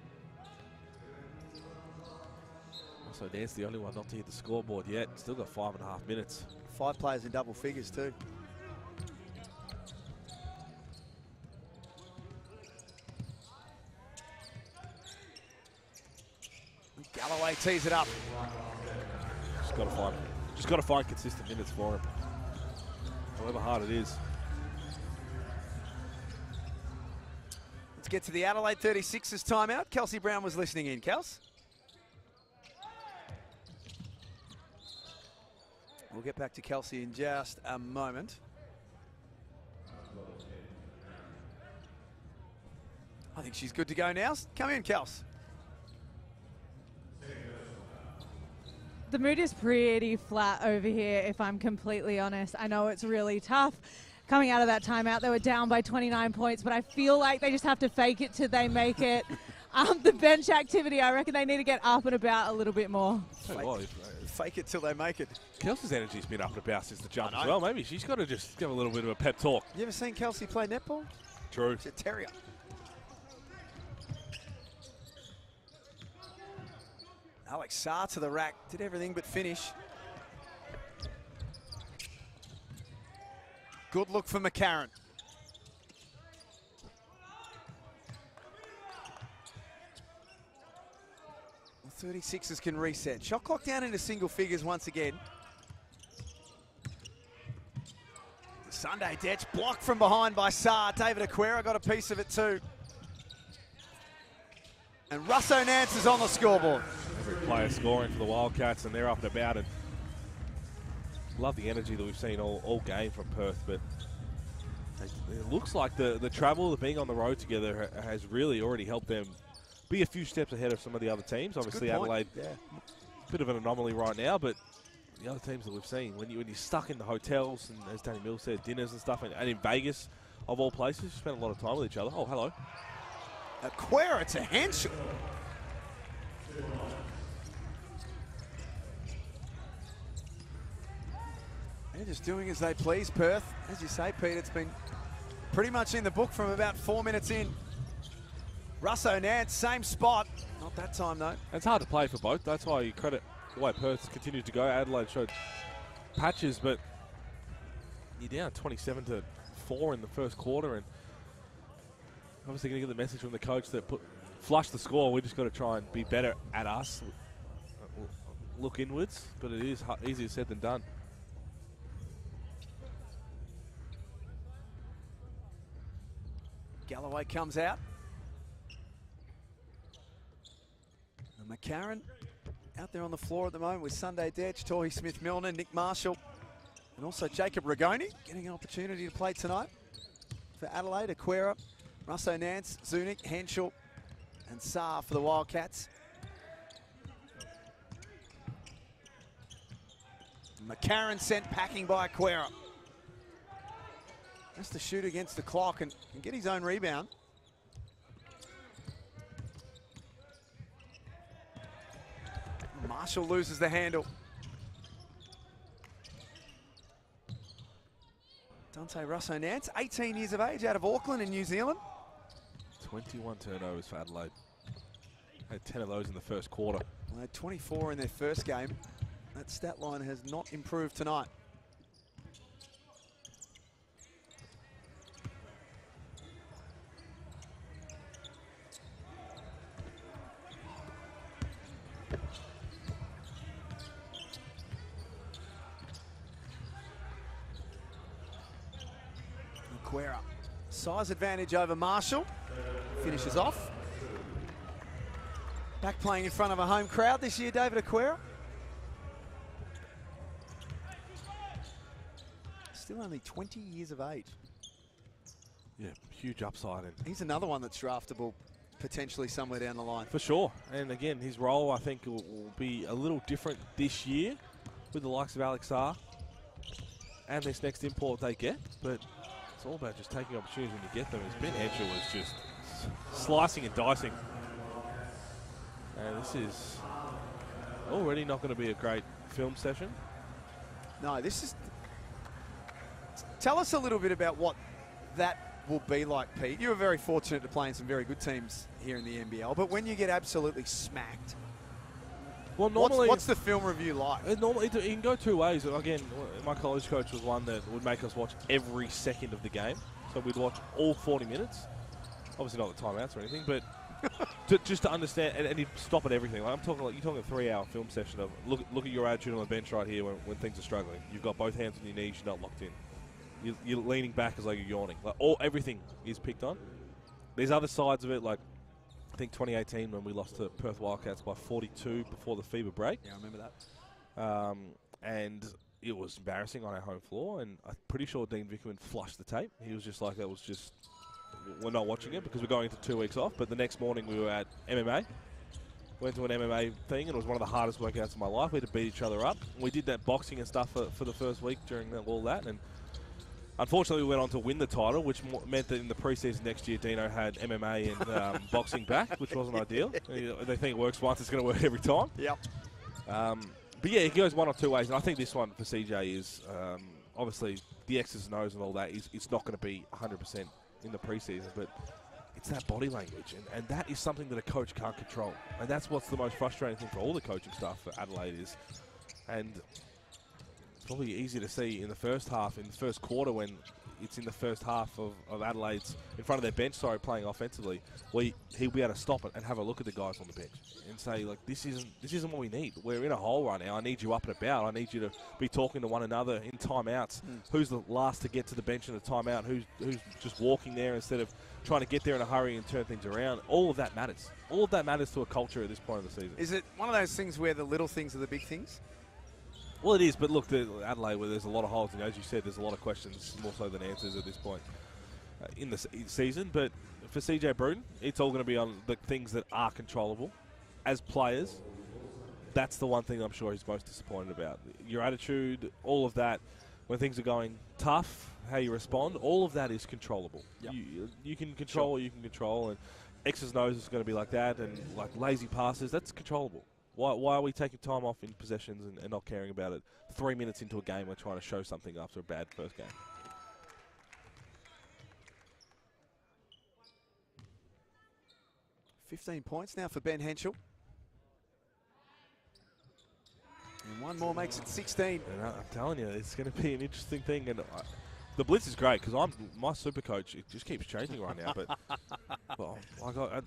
Also, Dan's the only one not to hit the scoreboard yet. Still got 5.5 minutes. 5 players in double figures too. Galloway tees it up. Just got to find consistent minutes for him, however hard it is. Let's get to the Adelaide 36ers timeout. Kelsey Brown was listening in. Kels? We'll get back to Kelsey in just a moment. I think she's good to go now. Come in, Kels. The mood is pretty flat over here, if I'm completely honest. I know it's really tough. Coming out of that timeout, they were down by 29 points, but I feel like they just have to fake it till they make it. The bench activity, I reckon they need to get up and about a little bit more. Fake it till they make it. Kelsey's energy's been up and about since the jump as well. Maybe she's got to just give a little bit of a pep talk. You ever seen Kelsey play netball? True. She's a terrier. Alex Saar to the rack, did everything but finish. Good look for McCarron. The 36ers can reset. Shot clock down into single figures once again. Sunday Detch blocked from behind by Saar. David Aquera got a piece of it too. And Russo Nance is on the scoreboard. Every player scoring for the Wildcats, and they're up and about. And love the energy that we've seen all game from Perth, but it looks like the travel of being on the road together has really already helped them be a few steps ahead of some of the other teams. Obviously, Adelaide, a bit of an anomaly right now, but the other teams that we've seen, when you're stuck in the hotels, and as Danny Mills said, dinners and stuff, and in Vegas, of all places, you spend a lot of time with each other. Oh, hello. Aquera to Henshaw. They're just doing as they please, Perth. As you say, Pete, it's been pretty much in the book from about 4 minutes in. Russo Nance, same spot. Not that time, though. It's hard to play for both. That's why you credit the way Perth continued to go. Adelaide showed patches, but you're down 27-4 in the first quarter, and obviously going to get the message from the coach that flush the score. We just got to try and be better at us. Look inwards, but it is easier said than done. Galloway comes out. And McCarron out there on the floor at the moment with Sunday Detch, Torrey Smith-Milner, Nick Marshall, and also Jacob Rigoni getting an opportunity to play tonight for Adelaide. Aquera, Russo Nance, Zunic, Henschel, and Saar for the Wildcats. McCarron sent packing by Aquera. Has to shoot against the clock and get his own rebound. Marshall loses the handle. Dante Russo Nance, 18 years of age, out of Auckland in New Zealand. 21 turnovers for Adelaide. Had 10 of those in the first quarter. They had 24 in their first game. That stat line has not improved tonight. Aquera, size advantage over Marshall. Finishes off. Back playing in front of a home crowd this year, David Aquera. Still only 20 years of age. Yeah, huge upside. And he's another one that's draftable potentially somewhere down the line. For sure. And again, his role, I think, will be a little different this year with the likes of Alex R and this next import they get. But it's all about just taking opportunities when you get them. As Ben Henschel was just slicing and dicing. And this is already not going to be a great film session. No, this is... Tell us a little bit about what that will be like, Pete. You were very fortunate to play in some very good teams here in the NBL, but when you get absolutely smacked, well, normally, what's the film review like? Normally, it can go two ways. Again, my college coach was one that would make us watch every second of the game. So we'd watch all 40 minutes. Obviously not the timeouts or anything, but just to understand, and he'd stop at everything. Like you're talking a 3-hour film session of look at your attitude on the bench right here when things are struggling. You've got both hands on your knees, you're not locked in. You're leaning back as though you're yawning. Like everything is picked on. There's other sides of it, like I think 2018 when we lost to Perth Wildcats by 42 before the FIBA break. Yeah, I remember that. And it was embarrassing on our home floor, and I'm pretty sure Dean Vickerman flushed the tape. He was just like, we're not watching it because we're going into 2 weeks off. But the next morning we were at MMA. Went to an MMA thing, and it was one of the hardest workouts of my life. We had to beat each other up. We did that boxing and stuff for the first week during all that, and unfortunately we went on to win the title, which meant that in the preseason next year Dino had MMA and boxing back, which wasn't ideal. They think it works once, it's going to work every time. Yep. But yeah, it goes one or two ways, and I think this one for CJ is obviously the X's and O's and all that. It's not going to be 100% in the preseason, but it's that body language, and that is something that a coach can't control. And that's what's the most frustrating thing for all the coaching staff for Adelaide is. And it's probably easy to see in the first half, in the first quarter, when it's in the first half of Adelaide's, in front of their bench, playing offensively, where he'll be able to stop it and have a look at the guys on the bench and say, like, this isn't what we need. We're in a hole right now. I need you up and about. I need you to be talking to one another in timeouts. Who's the last to get to the bench in a timeout? Who's just walking there instead of trying to get there in a hurry and turn things around? All of that matters. All of that matters to a culture at this point of the season. Is it one of those things where the little things are the big things? Well, it is, but look, Adelaide, where there's a lot of holes, and as you said, there's a lot of questions, more so than answers at this point in the season. But for CJ Bruton, it's all going to be on the things that are controllable. As players, that's the one thing I'm sure he's most disappointed about. Your attitude, all of that, when things are going tough, how you respond, all of that is controllable. Yep. You can control what you can control, and X's and O's is going to be like that, and like lazy passes, that's controllable. Why are we taking time off in possessions and not caring about it? 3 minutes into a game, we're trying to show something after a bad first game. $15 points now for Ben Henschel. And one more makes it 16. And I'm telling you, it's going to be an interesting thing. And the Blitz is great because my super coach, it just keeps changing right now. But well,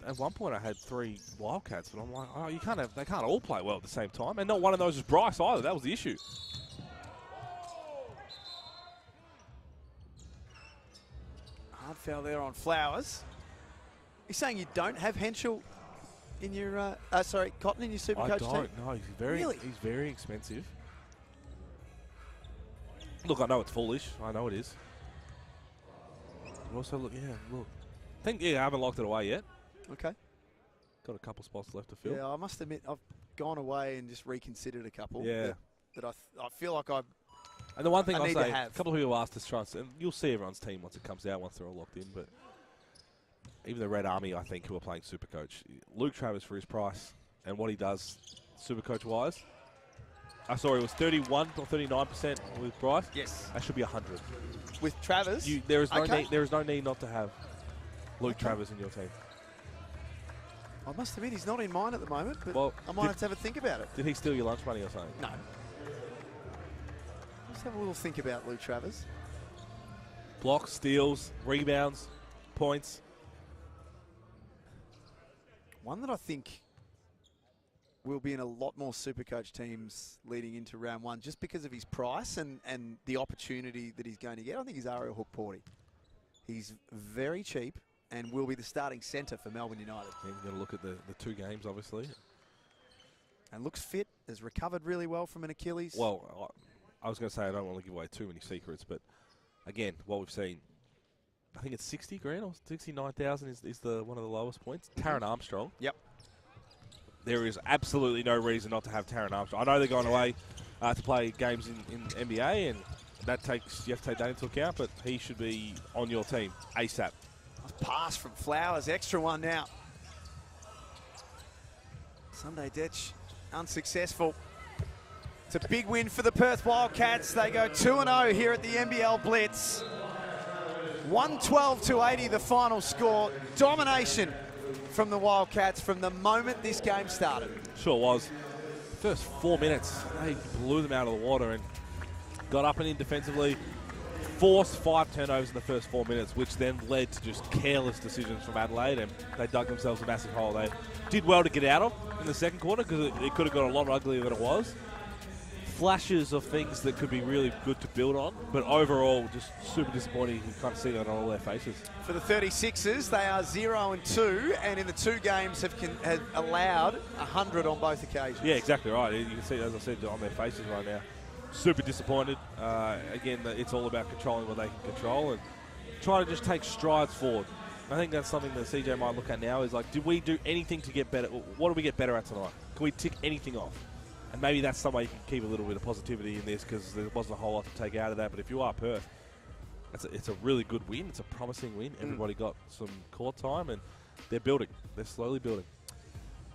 at one point I had 3 Wildcats, but I'm like, oh, they can't all play well at the same time. And not one of those was Bryce either. That was the issue. Hard foul there on Flowers. You're saying you don't have Henschel in your, Cotton in your super coach team? I don't, no. He's very expensive. Look, I know it's foolish. I know it is. But also, look, I haven't locked it away yet. Okay. Got a couple spots left to fill. Yeah, I must admit, I've gone away and just reconsidered a couple. Yeah. That I feel like I And the one thing I'll need say, to have. a couple of people asked us, trust, and you'll see everyone's team once it comes out, once they're all locked in, but even the Red Army, I think, who are playing Supercoach, Luke Travers for his price and what he does Supercoach-wise, I saw he was 31 or 39% with Bryce. Yes. That should be 100. With Travers? There is no need not to have Luke Travers in your team. I must admit, he's not in mine at the moment, but I might have to have a think about it. Did he steal your lunch money or something? No. Let's have a little think about Luke Travers. Blocks, steals, rebounds, points. One that I think will be in a lot more Supercoach teams leading into round 1 just because of his price and the opportunity that he's going to get. I think he's Ariel Hook-Porty. He's very cheap and will be the starting centre for Melbourne United. Yeah, you've got to look at the 2 games, obviously. And looks fit, has recovered really well from an Achilles. Well, I was going to say I don't want to give away too many secrets, but again, what we've seen, I think it's 60 grand or 69,000 is the one of the lowest points. Taron Armstrong. Yep. There is absolutely no reason not to have Taron Armstrong. I know they're going away to play games in NBA, and you have to take that into account, but he should be on your team ASAP. Pass from Flowers, extra one now. Sunday Ditch unsuccessful. It's a big win for the Perth Wildcats. They go 2-0 here at the NBL Blitz. 112-80 the final score. Domination from the Wildcats from the moment this game started. Sure was. First 4 minutes, they blew them out of the water and got up and in defensively. Forced 5 turnovers in the first 4 minutes, which then led to just careless decisions from Adelaide, and they dug themselves a massive hole. They did well to get out of in the second quarter because it could have got a lot uglier than it was. Flashes of things that could be really good to build on, but overall just super disappointing. You can't see that on all their faces. For the 36ers, they are 0-2, and in the 2 games have allowed 100 on both occasions. Yeah, exactly right. You can see, as I said, on their faces right now. Super disappointed. Again, it's all about controlling what they can control and try to just take strides forward. I think that's something that CJ might look at now is like, did we do anything to get better? What do we get better at tonight? Can we tick anything off? And maybe that's some way you can keep a little bit of positivity in this because there wasn't a whole lot to take out of that. But if you are Perth, it's a really good win. It's a promising win. Everybody got some court time and they're building. They're slowly building.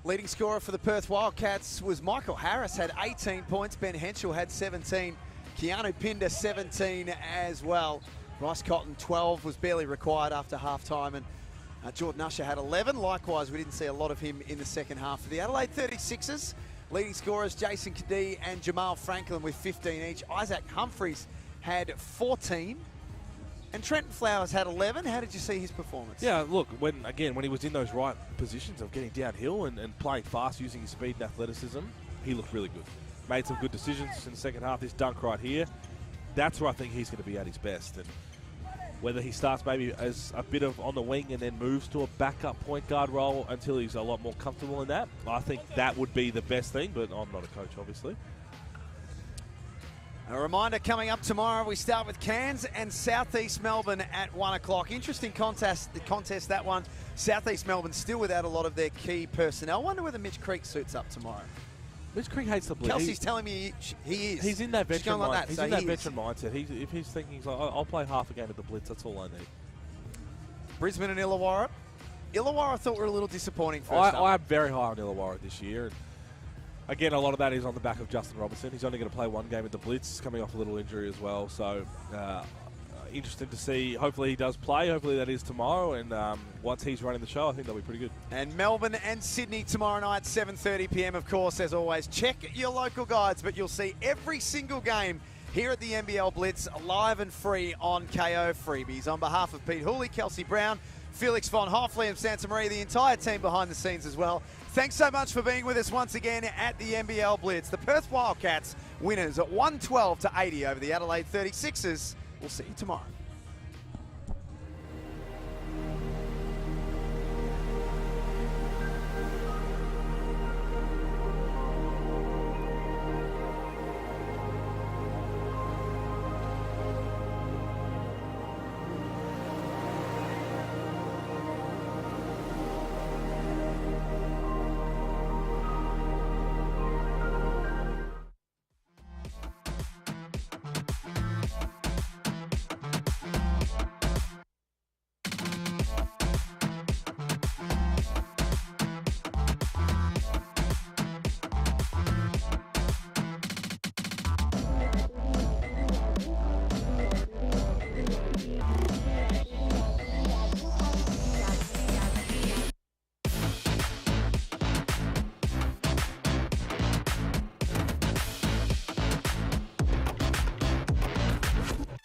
Leading scorer for the Perth Wildcats was Michael Harris, had 18 points. Ben Henschel had 17. Keanu Pinder, 17 as well. Bryce Cotton, 12, was barely required after half-time. And Jordan Usher had 11. Likewise, we didn't see a lot of him in the second half. For the Adelaide 36ers, leading scorers Jason Kadee and Jamal Franklin with 15 each. Isaac Humphries had 14. And Trenton Flowers had 11. How did you see his performance? Yeah, look, when he was in those right positions of getting downhill and playing fast using his speed and athleticism, he looked really good. Made some good decisions in the second half. This dunk right here, that's where I think he's going to be at his best. And whether he starts maybe as a bit of on the wing and then moves to a backup point guard role until he's a lot more comfortable in that, I think that would be the best thing, but I'm not a coach, obviously. A reminder coming up tomorrow, we start with Cairns and Southeast Melbourne at 1 o'clock. Interesting contest, that one. Southeast Melbourne still without a lot of their key personnel. Wonder whether Mitch Creek suits up tomorrow. Mitch Creek hates the Blitz. Kelsey's telling me he is. He's in that veteran mindset. He's in that veteran mindset. If he's thinking, he's like, I'll play half a game at the Blitz, that's all I need. Brisbane and Illawarra. Illawarra I thought were a little disappointing for us. I'm very high on Illawarra this year. And again, a lot of that is on the back of Justin Robertson. He's only going to play 1 game at the Blitz. He's coming off a little injury as well. So, interesting to see. Hopefully he does play. Hopefully that is tomorrow. And once he's running the show, I think that'll be pretty good. And Melbourne and Sydney tomorrow night, 7:30 p.m. Of course, as always, check your local guides. But you'll see every single game here at the NBL Blitz, live and free on KO Freebies. On behalf of Pete Hooley, Kelsey Brown, Felix Von Hoff, Liam Santamaria, the entire team behind the scenes as well. Thanks so much for being with us once again at the NBL Blitz. The Perth Wildcats winners at 112-80 over the Adelaide 36ers. We'll see you tomorrow.